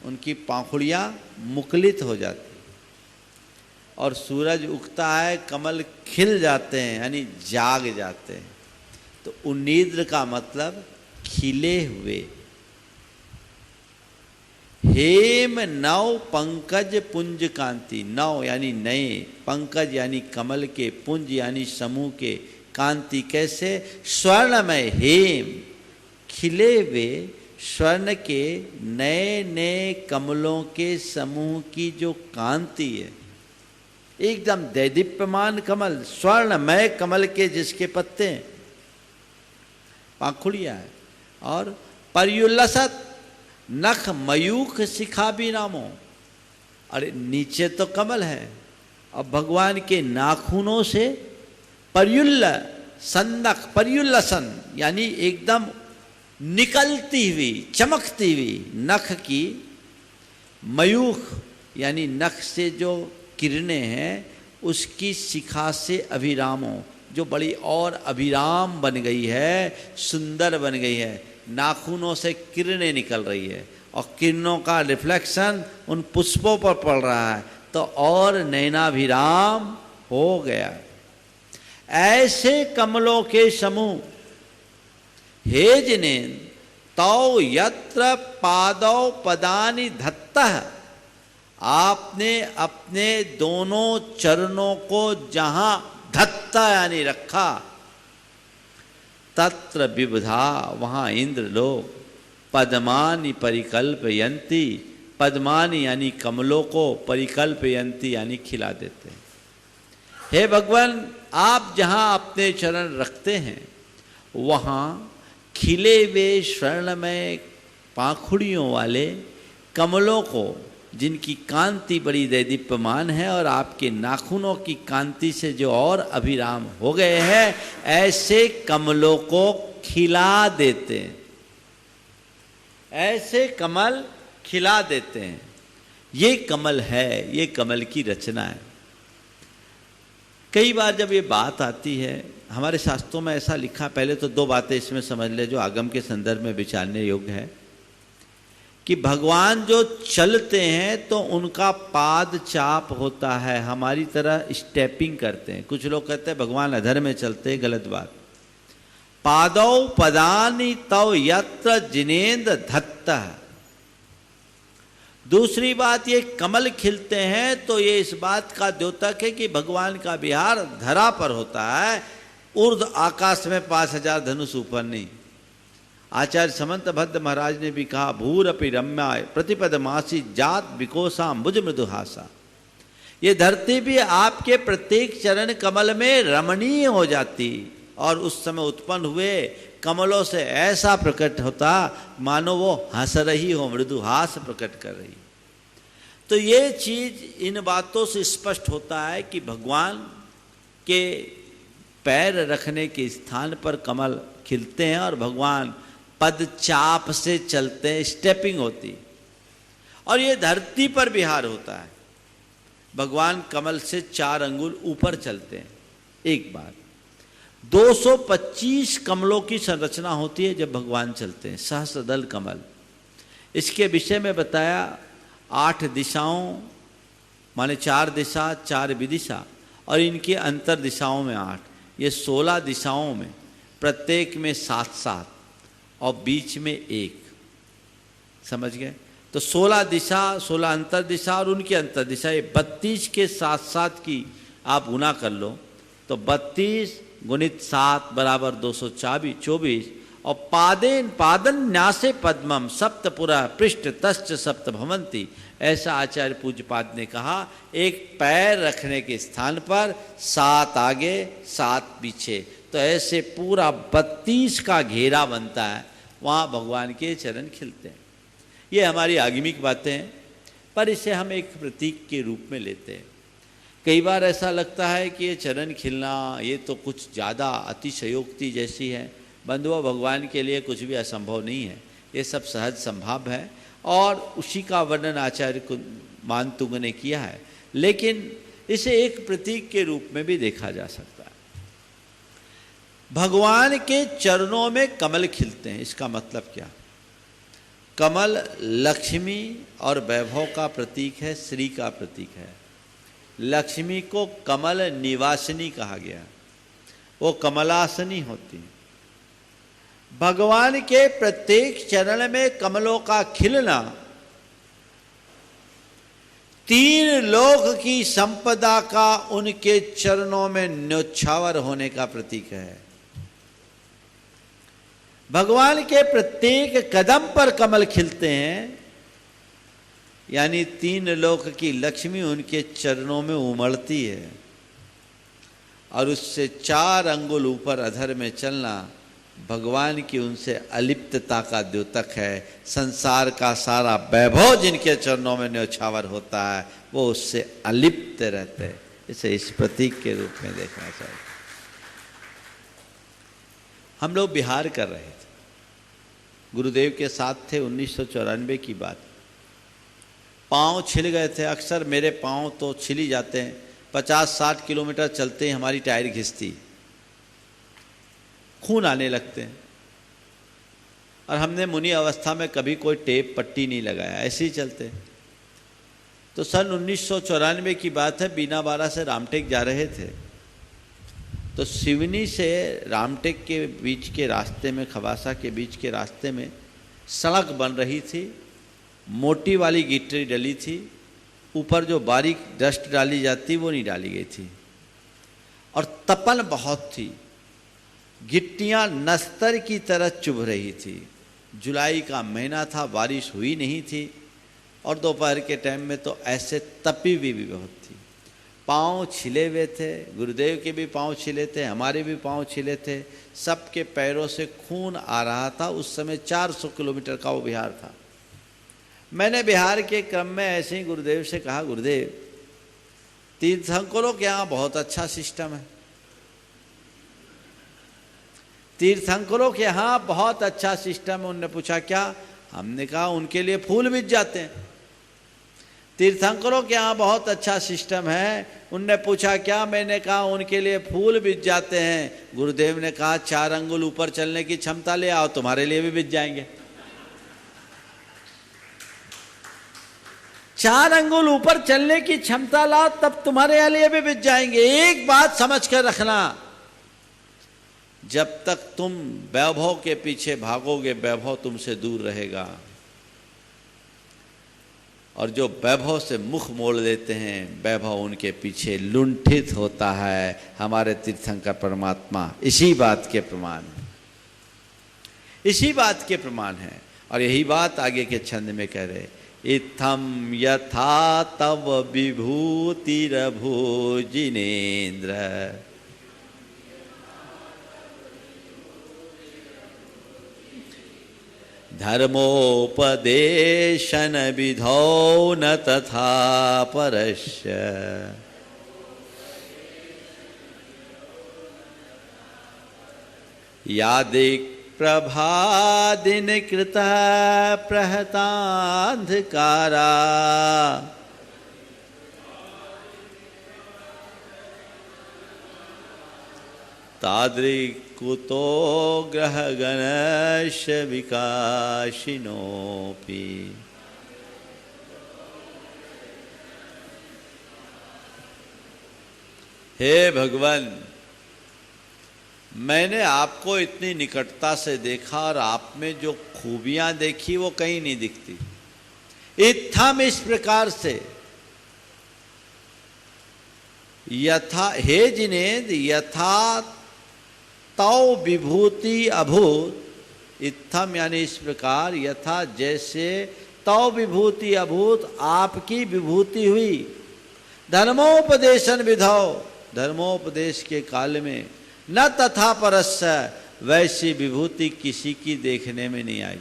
उनकी पाखुड़ियाँ मुकलित हो जाती, और सूरज उगता है, कमल खिल जाते हैं, यानी जाग जाते हैं। तो उन्नीद्र का मतलब खिले हुए। हेम नव पंकज पुंज कांति। नव यानी नए, पंकज यानी कमल के, पुंज यानी समूह के, कांति कैसे? स्वर्णमय। हेम खिले हुए स्वर्ण के नए नए कमलों के समूह की जो कांति है, एकदम दैदीप्यमान कमल, स्वर्णमय कमल के जिसके पत्ते हैं, पाखुड़िया है। और पर्युल्लसत नख मयूख शिखा भी नामो। अरे नीचे तो कमल है, अब भगवान के नाखूनों से पर्युल्ल सन्नख, पर्युल्लसन यानी एकदम निकलती हुई, चमकती हुई नख की, मयूख यानी नख से जो किरणें हैं उसकी शिखा से अभिरामों, जो बड़ी और अभिराम बन गई है, सुंदर बन गई है। नाखूनों से किरणें निकल रही है और किरणों का रिफ्लेक्शन उन पुष्पों पर पड़ रहा है, तो और नयनाभिराम हो गया। ऐसे कमलों के समूह हे जिनेन तौ यत्र पादौ पदानि धत्तः। आपने अपने दोनों चरणों को जहाँ धत्ता यानी रखा, तत्र विबुधा वहाँ इंद्र लोग, पद्मानि परिकल्पयन्ति, पद्मानि यानी कमलों को, परिकल्पयन्ति यानी खिला देते हैं। हे भगवान, आप जहाँ अपने चरण रखते हैं वहाँ खिले हुए स्वर्णमय पाखुड़ियों वाले कमलों को, जिनकी कांति बड़ी दैदीप्यमान है और आपके नाखूनों की कांति से जो और अभिराम हो गए हैं, ऐसे कमलों को खिला देते हैं, ऐसे कमल खिला देते हैं। ये कमल है, ये कमल की रचना है। कई बार जब ये बात आती है, हमारे शास्त्रों में ऐसा लिखा, पहले तो दो बातें इसमें समझ ले जो आगम के संदर्भ में विचारने योग्य है, कि भगवान जो चलते हैं तो उनका पाद चाप होता है, हमारी तरह स्टेपिंग करते हैं। कुछ लोग कहते हैं भगवान अधर में चलते हैं, गलत बात। पादौ पदानि तव यत्र जिनेन्द्र धत्तः। दूसरी बात, ये कमल खिलते हैं तो ये इस बात का द्योतक है कि भगवान का विहार धरा पर होता है, ऊर्ध्व आकाश में 5000 धनुष ऊपर नहीं। आचार्य समंत भद्र महाराज ने भी कहा, भूरपि रम्याय प्रतिपदमासी जात विकोसाम भुज मृदुहासा। ये धरती भी आपके प्रत्येक चरण कमल में रमणीय हो जाती और उस समय उत्पन्न हुए कमलों से ऐसा प्रकट होता मानो वो हंस रही हो, मृदुहास प्रकट कर रही। तो ये चीज इन बातों से स्पष्ट होता है कि भगवान के पैर रखने के स्थान पर कमल खिलते हैं और भगवान पद चाप से चलते हैं, स्टेपिंग होती, और ये धरती पर विहार होता है। भगवान कमल से 4 अंगुल ऊपर चलते हैं। एक बात, 225 कमलों की संरचना होती है जब भगवान चलते हैं, सहस्रदल कमल। इसके विषय में बताया 8 दिशाओं माने 4 दिशा 4 विदिशा, और इनके अंतर दिशाओं में 8, ये 16 दिशाओं में प्रत्येक में 7-7 और बीच में 1। समझ गए? तो 16 दिशा, 16 अंतर दिशा और उनकी अंतर दिशा, ये 32 के 7-7 की आप गुना कर लो तो 32 गुणित 7 बराबर 224, और पादन न्यासे पद्मम सप्तपुरा पृष्ठ तश्च सप्त भवंती। ऐसा आचार्य पूज्यपाद ने कहा, एक पैर रखने के स्थान पर 7 आगे 7 पीछे, तो ऐसे पूरा 32 का घेरा बनता है, वहाँ भगवान के चरण खिलते हैं। ये हमारी आगमिक बातें हैं, पर इसे हम एक प्रतीक के रूप में लेते हैं। कई बार ऐसा लगता है कि ये चरण खिलना ये तो कुछ ज़्यादा अतिशयोक्ति जैसी है। बंधुओं, भगवान के लिए कुछ भी असंभव नहीं है, ये सब सहज संभव है, और उसी का वर्णन आचार्य मानतुंग ने किया है। लेकिन इसे एक प्रतीक के रूप में भी देखा जा सकता है। भगवान के चरणों में कमल खिलते हैं, इसका मतलब क्या? कमल लक्ष्मी और वैभव का प्रतीक है, श्री का प्रतीक है। लक्ष्मी को कमल निवासिनी कहा गया, वो कमलासनी होती है। भगवान के प्रत्येक चरण में कमलों का खिलना 3 लोक की संपदा का उनके चरणों में न्योछावर होने का प्रतीक है। भगवान के प्रत्येक कदम पर कमल खिलते हैं, यानी 3 लोक की लक्ष्मी उनके चरणों में उमड़ती है, और उससे 4 अंगुल ऊपर अधर में चलना भगवान की उनसे अलिप्तता का द्योतक है। संसार का सारा वैभव जिनके चरणों में न्योछावर होता है, वो उससे अलिप्त रहते हैं। इसे इस प्रतीक के रूप में देखना चाहिए। हम लोग विहार कर रहे थे, गुरुदेव के साथ थे, 1994 की बात। पाँव छिल गए थे, अक्सर मेरे पाँव तो छिल ही जाते हैं। 50-60 किलोमीटर चलते ही हमारी टायर घिसती, खून आने लगते हैं, और हमने मुनि अवस्था में कभी कोई टेप पट्टी नहीं लगाया, ऐसे ही चलते। तो सन 1994 की बात है, बीनाबारा से रामटेक जा रहे थे, तो सिवनी से रामटेक के बीच के रास्ते में, खवासा के बीच के रास्ते में सड़क बन रही थी। मोटी वाली गिट्टी डली थी, ऊपर जो बारीक डस्ट डाली जाती वो नहीं डाली गई थी, और तपन बहुत थी, गिट्टियां नस्तर की तरह चुभ रही थी। जुलाई का महीना था, बारिश हुई नहीं थी और दोपहर के टाइम में तो ऐसे तपी भी बहुत थी। पाँव छिले हुए थे, गुरुदेव के भी पाँव छिले थे, हमारे भी पाँव छिले थे, सबके पैरों से खून आ रहा था। उस समय 400 किलोमीटर का वो बिहार था। मैंने बिहार के क्रम में ऐसे ही गुरुदेव से कहा, गुरुदेव तीर्थंकरों के यहाँ बहुत अच्छा सिस्टम है, तीर्थंकरों के यहाँ बहुत अच्छा सिस्टम है। उन्होंने पूछा क्या? हमने कहा उनके लिए फूल बिछ जाते हैं। तीर्थंकरों के यहाँ बहुत अच्छा सिस्टम है। उनने पूछा क्या? मैंने कहा उनके लिए फूल बिछ जाते हैं। गुरुदेव ने कहा 4 अंगुल ऊपर चलने की क्षमता ले आओ, तुम्हारे लिए भी बिछ जाएंगे। 4 अंगुल ऊपर चलने की क्षमता लाओ, तब तुम्हारे लिए भी बिछ जाएंगे। एक बात समझ कर रखना, जब तक तुम वैभव के पीछे भागोगे, वैभव तुमसे दूर रहेगा। और जो वैभव से मुख मोड़ देते हैं, वैभव उनके पीछे लुंठित होता है। हमारे तीर्थंकर परमात्मा इसी बात के प्रमाण, इसी बात के प्रमाण है। और यही बात आगे के छंद में कह रहे, इत्थम यथा तव विभूतिरभो जिनेन्द्र, धर्मोपदेशन विधौ न तथा परस्य, यादिक प्रभादिन कृतः प्रहतांधकारा, तादृक् कुतो ग्रह गणश विकाशिनोपि। हे भगवान, मैंने आपको इतनी निकटता से देखा और आप में जो खूबियां देखी वो कहीं नहीं दिखती। इत्थम, इस प्रकार से, यथा, हे जिनेन्द्र, यथा तौ विभूति अभूत, इत्थम यानी इस प्रकार, यथा जैसे, तौ विभूति अभूत आपकी विभूति हुई, धर्मोपदेशन विधौ, धर्मोपदेश के काल में, न तथा परस्य, वैसी विभूति किसी की देखने में नहीं आई।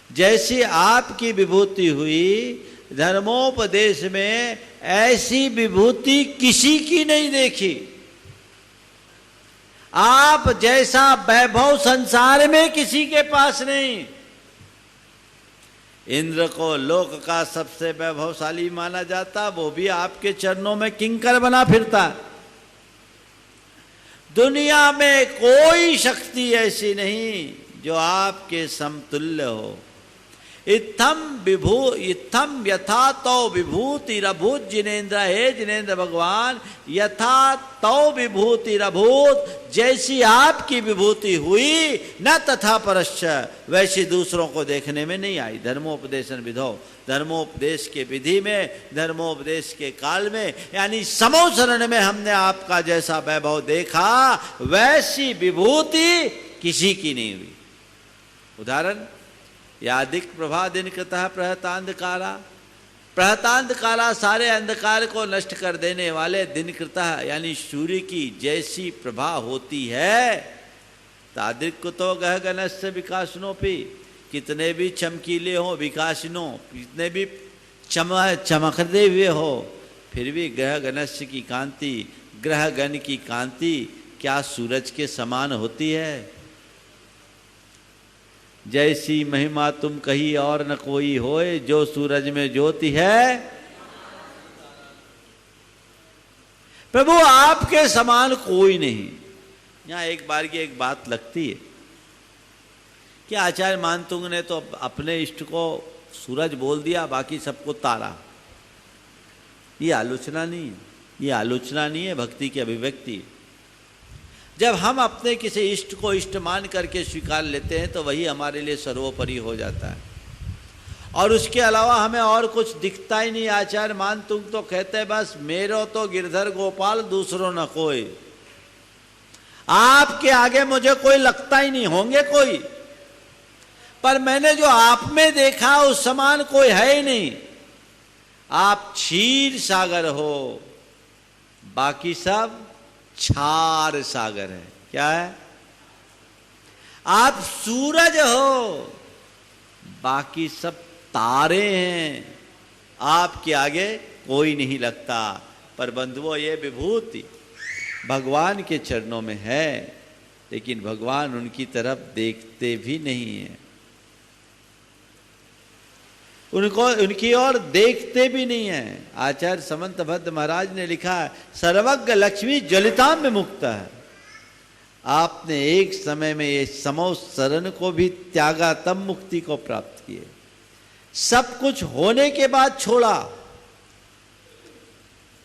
जैसी आपकी विभूति हुई धर्मोपदेश में, ऐसी विभूति किसी की नहीं देखी। आप जैसा वैभव संसार में किसी के पास नहीं। इंद्र को लोक का सबसे वैभवशाली माना जाता, वो भी आपके चरणों में किंकर बना फिरता। दुनिया में कोई शक्ति ऐसी नहीं जो आपके समतुल्य हो। इत्थम यथा तौ विभूतिरभूत जिनेन्द्र, हे जिनेन्द्र भगवान, यथा तौ विभूतिरभूत, जैसी आपकी विभूति हुई, न तथा परश्च, वैसी दूसरों को देखने में नहीं आई। धर्मोपदेशन विधौ, धर्मोपदेश के विधि में, धर्मोपदेश के काल में, यानी समोसरण में हमने आपका जैसा वैभव देखा, वैसी विभूति किसी की नहीं हुई। उदाहरण, यादिक प्रभा दिन कृतः प्रहतांधकारा, प्रहतांधकारा सारे अंधकार को नष्ट कर देने वाले दिन कृतः यानी सूर्य की जैसी प्रभा होती है, तादृक् कुतो गह गणस्य विकासनोपि, कितने भी चमकीले हो विकासनो, कितने भी चमकते हुए हो, फिर भी ग्रह गणस्य की कांति, ग्रह गण की कांति क्या सूरज के समान होती है? जैसी महिमा तुम कही और न कोई होए, जो सूरज में ज्योति है। प्रभु आपके समान कोई नहीं। यहां एक बार की एक बात लगती है कि आचार्य मानतुंग ने तो अपने इष्ट को सूरज बोल दिया, बाकी सबको तारा। ये आलोचना नहीं है, ये आलोचना नहीं है, भक्ति की अभिव्यक्ति है। जब हम अपने किसी इष्ट को इष्ट मान करके स्वीकार लेते हैं तो वही हमारे लिए सर्वोपरि हो जाता है। और उसके अलावा हमें और कुछ दिखता ही नहीं। आचार्य मान तुम तो कहते बस मेरो तो गिरधर गोपाल दूसरों न कोई, आपके आगे मुझे कोई लगता ही नहीं, होंगे कोई, पर मैंने जो आप में देखा उस समान कोई है ही नहीं। आप क्षीर सागर हो, बाकी सब क्षार सागर है। क्या है? आप सूरज हो, बाकी सब तारे हैं, आपके आगे कोई नहीं लगता। पर बंधुओं, ये विभूति भगवान के चरणों में है, लेकिन भगवान उनकी तरफ देखते भी नहीं है, उनको उनकी ओर देखते भी नहीं है। आचार्य समंत भद्र महाराज ने लिखा है, सर्वज्ञ लक्ष्मी ज्वलिताम में मुक्त है। आपने एक समय में ये समो शरण को भी त्यागा, तब मुक्ति को प्राप्त किए। सब कुछ होने के बाद छोड़ा।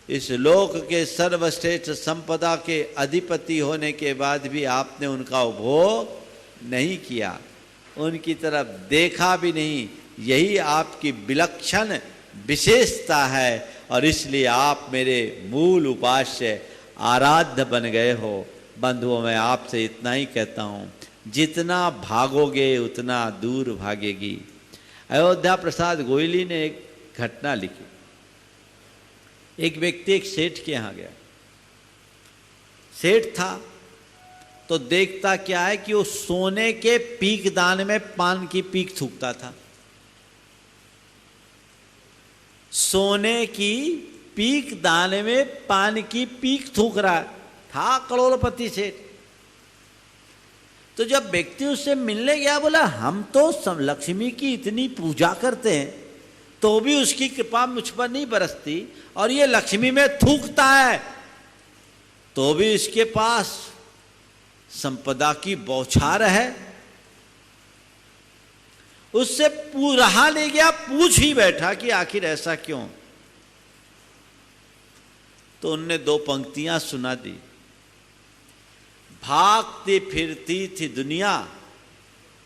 इस लोक के सर्वश्रेष्ठ संपदा के अधिपति होने के बाद भी आपने उनका उपभोग नहीं किया, उनकी तरफ देखा भी नहीं। यही आपकी विलक्षण विशेषता है, और इसलिए आप मेरे मूल उपास्य आराध्य बन गए हो। बंधुओं, मैं आपसे इतना ही कहता हूँ, जितना भागोगे उतना दूर भागेगी। अयोध्या प्रसाद गोयली ने एक घटना लिखी। एक व्यक्ति एक सेठ के यहाँ गया। सेठ था तो देखता क्या है कि वो सोने के पीक दान में पान की पीक थूकता था। सोने की पीक दाने में पान की पीक थूक रहा था करोड़पति सेठ। तो जब व्यक्ति उससे मिलने गया, बोला हम तो लक्ष्मी की इतनी पूजा करते हैं तो भी उसकी कृपा मुझ पर नहीं बरसती, और ये लक्ष्मी में थूकता है तो भी इसके पास संपदा की बौछार है। उससे रहा नहीं गया, पूछ ही बैठा कि आखिर ऐसा क्यों। तो उनने दो पंक्तियां सुना दी। भागती फिरती थी दुनिया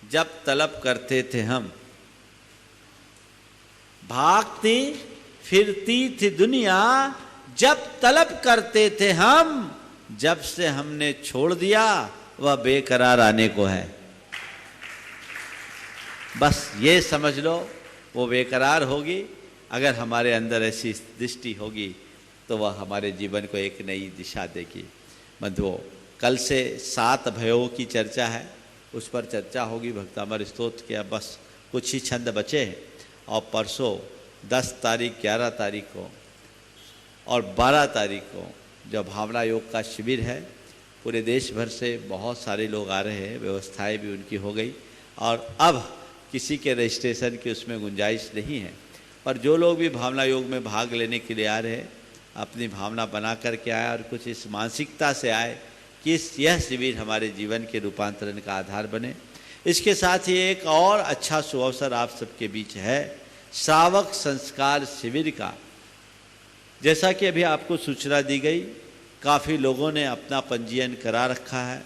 जब तलब करते थे हम, भागती फिरती थी दुनिया जब तलब करते थे हम, जब से हमने छोड़ दिया वह बेकरार आने को है। बस ये समझ लो, वो बेकरार होगी। अगर हमारे अंदर ऐसी दृष्टि होगी तो वह हमारे जीवन को एक नई दिशा देगी। बंधुओं, कल से 7 भयों की चर्चा है, उस पर चर्चा होगी भक्तामर स्तोत्र के। अब बस कुछ ही छंद बचे हैं, और परसों 10 तारीख, 11 तारीख को और 12 तारीख को जो भावना योग का शिविर है, पूरे देश भर से बहुत सारे लोग आ रहे हैं, व्यवस्थाएं भी उनकी हो गई, और अब किसी के रजिस्ट्रेशन की उसमें गुंजाइश नहीं है। पर जो लोग भी भावना योग में भाग लेने के लिए आ रहे हैं, अपनी भावना बना करके आए और कुछ इस मानसिकता से आए कि यह शिविर हमारे जीवन के रूपांतरण का आधार बने। इसके साथ ही एक और अच्छा सुअवसर आप सबके बीच है, श्रावक संस्कार शिविर का। जैसा कि अभी आपको सूचना दी गई, काफ़ी लोगों ने अपना पंजीयन करा रखा है,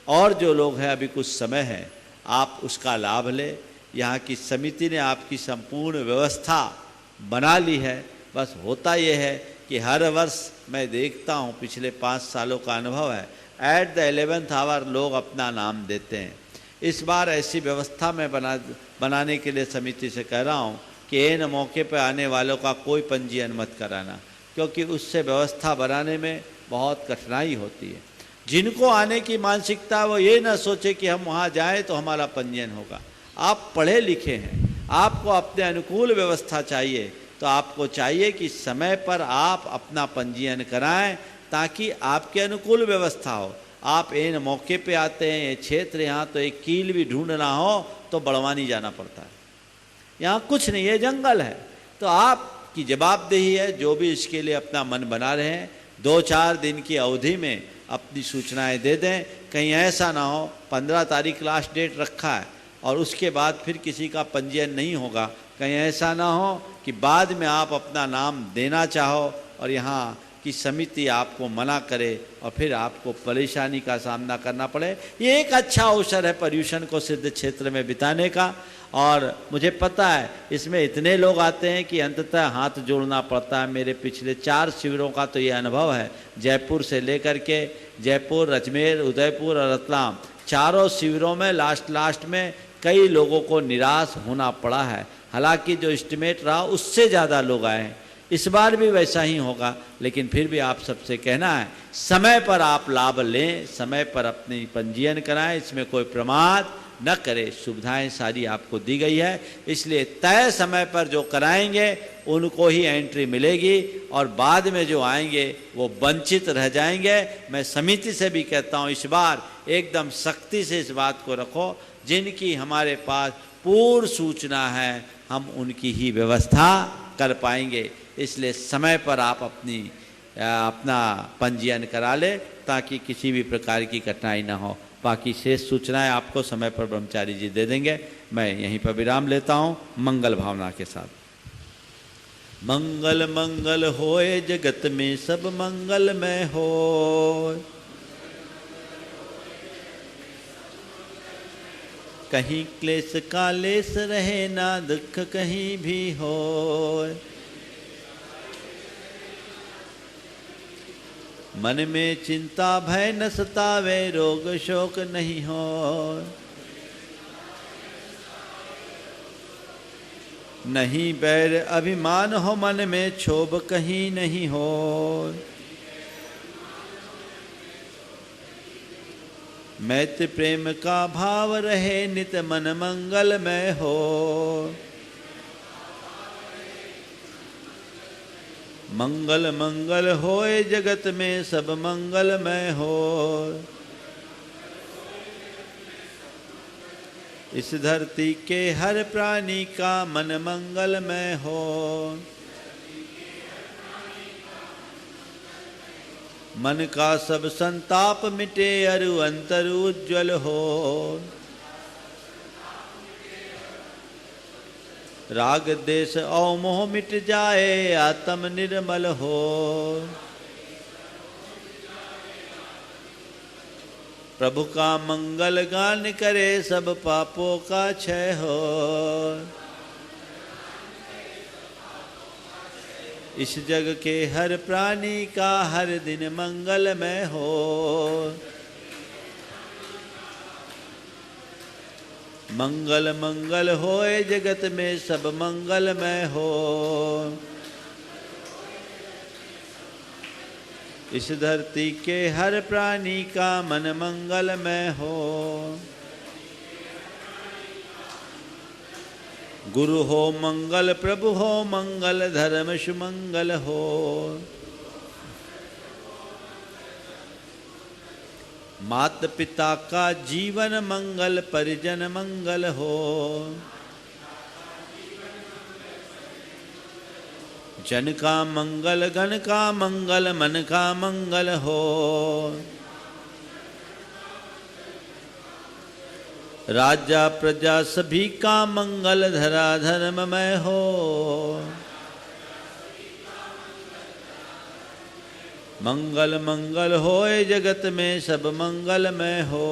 और जो लोग हैं अभी कुछ समय है, आप उसका लाभ लें। यहाँ की समिति ने आपकी संपूर्ण व्यवस्था बना ली है। बस होता यह है कि हर वर्ष मैं देखता हूँ, पिछले 5 सालों का अनुभव है, एट द 11th आवर लोग अपना नाम देते हैं। इस बार ऐसी व्यवस्था मैं बनाने के लिए समिति से कह रहा हूँ कि इन मौके पर आने वालों का कोई पंजीयन मत कराना, क्योंकि उससे व्यवस्था बनाने में बहुत कठिनाई होती है। जिनको आने की मानसिकता, वो ये ना सोचे कि हम वहाँ जाएं तो हमारा पंजीयन होगा। आप पढ़े लिखे हैं, आपको अपने अनुकूल व्यवस्था चाहिए, तो आपको चाहिए कि समय पर आप अपना पंजीयन कराएं, ताकि आपके अनुकूल व्यवस्था हो। आप इन मौके पे आते हैं, ये क्षेत्र यहाँ तो एक कील भी ढूंढना हो तो बड़वानी जाना पड़ता है। यहाँ कुछ नहीं है, जंगल है। तो आपकी जवाबदेही है, जो भी इसके लिए अपना मन बना रहे हैं, 2-4 दिन की अवधि में अपनी सूचनाएं दे दें। कहीं ऐसा ना हो 15 तारीख लास्ट डेट रखा है और उसके बाद फिर किसी का पंजीयन नहीं होगा। कहीं ऐसा ना हो कि बाद में आप अपना नाम देना चाहो और यहाँ की समिति आपको मना करे और फिर आपको परेशानी का सामना करना पड़े। ये एक अच्छा अवसर है पर्यूषण को सिद्ध क्षेत्र में बिताने का। और मुझे पता है इसमें इतने लोग आते हैं कि अंततः हाथ जोड़ना पड़ता है। मेरे पिछले 4 शिविरों का तो ये अनुभव है, जयपुर से लेकर के जयपुर, अजमेर, उदयपुर और रतलाम, चारों शिविरों में लास्ट में कई लोगों को निराश होना पड़ा है। हालांकि जो एस्टिमेट रहा उससे ज़्यादा लोग आए हैं, इस बार भी वैसा ही होगा। लेकिन फिर भी आप सबसे कहना है समय पर आप लाभ लें, समय पर अपनी पंजीयन कराएं, इसमें कोई प्रमाद न करें। सुविधाएं सारी आपको दी गई है, इसलिए तय समय पर जो कराएंगे उनको ही एंट्री मिलेगी और बाद में जो आएंगे वो वंचित रह जाएंगे। मैं समिति से भी कहता हूँ इस बार एकदम सख्ती से इस बात को रखो, जिनकी हमारे पास पूर्ण सूचना है हम उनकी ही व्यवस्था कर पाएंगे। इसलिए समय पर आप अपना पंजीयन करा ले ताकि किसी भी प्रकार की कठिनाई ना हो। बाकी शेष सूचनाएं आपको समय पर ब्रह्मचारी जी दे देंगे। मैं यहीं पर विराम लेता हूँ मंगल भावना के साथ। मंगल मंगल होए जगत में सब मंगलमय होए, कहीं क्लेश कालेश रहे ना दुख कहीं भी होए, मन में चिंता भय न सतावे रोग शोक नहीं हो, नहीं बैर अभिमान हो मन में क्षोभ कहीं नहीं हो, मैत्र प्रेम का भाव रहे नित मन मंगलमय हो, मंगल मंगल होए जगत में सब मंगलमय हो, इस धरती के हर प्राणी का मन मंगलमय हो, मन का सब संताप मिटे अरु अंतर उज्ज्वल हो, राग देश और मोह मिट जाए आत्म निर्मल हो, प्रभु का मंगल गान करे सब पापों का क्षय हो, इस जग के हर प्राणी का हर दिन मंगलमय हो, मंगल मंगल होए जगत में सब मंगलमय हो, इस धरती के हर प्राणी का मन मंगलमय हो, गुरु हो मंगल प्रभु हो मंगल धर्म सुमंगल हो, मात पिता का जीवन मंगल परिजन मंगल हो, जन का मंगल गण का मंगल मन का मंगल हो, राजा प्रजा सभी का मंगल धरा धर्ममय हो, मंगल मंगल होए जगत में सब मंगलमय हो,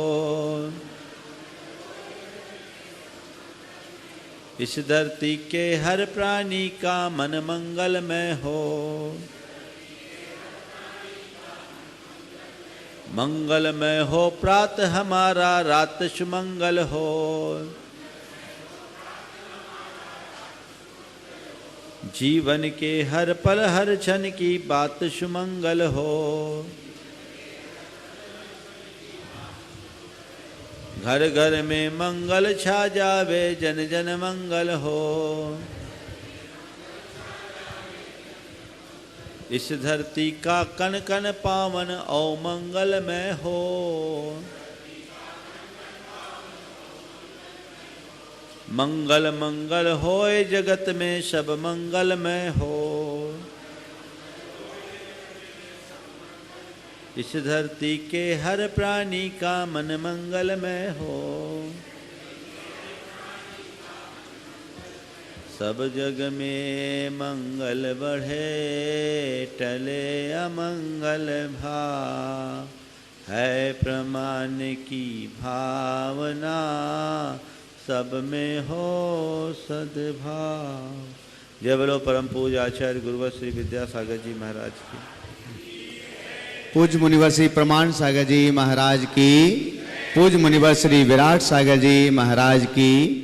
इस धरती के हर प्राणी का मन मंगलमय हो, मंगलमय हो प्रातः हमारा रात सुमंगल हो, जीवन के हर पल हर क्षण की बात सुमंगल हो, घर घर में मंगल छा जावे जन जन मंगल हो, इस धरती का कण कण पावन औ मंगलमय हो, मंगल मंगल होए जगत में सब मंगलमय हो, इस धरती के हर प्राणी का मन मंगलमय हो, सब जग में मंगल बढ़े टले अमंगल भाव, है प्रमाण की भावना सब में हो सद्भाव। जय बोलो परम पूज्य आचार्य गुरुवर श्री विद्यासागर जी महाराज की। पूज्य मुनिवर श्री प्रमाण सागर जी महाराज की। पूज्य मुनिवर श्री विराट सागर जी महाराज की।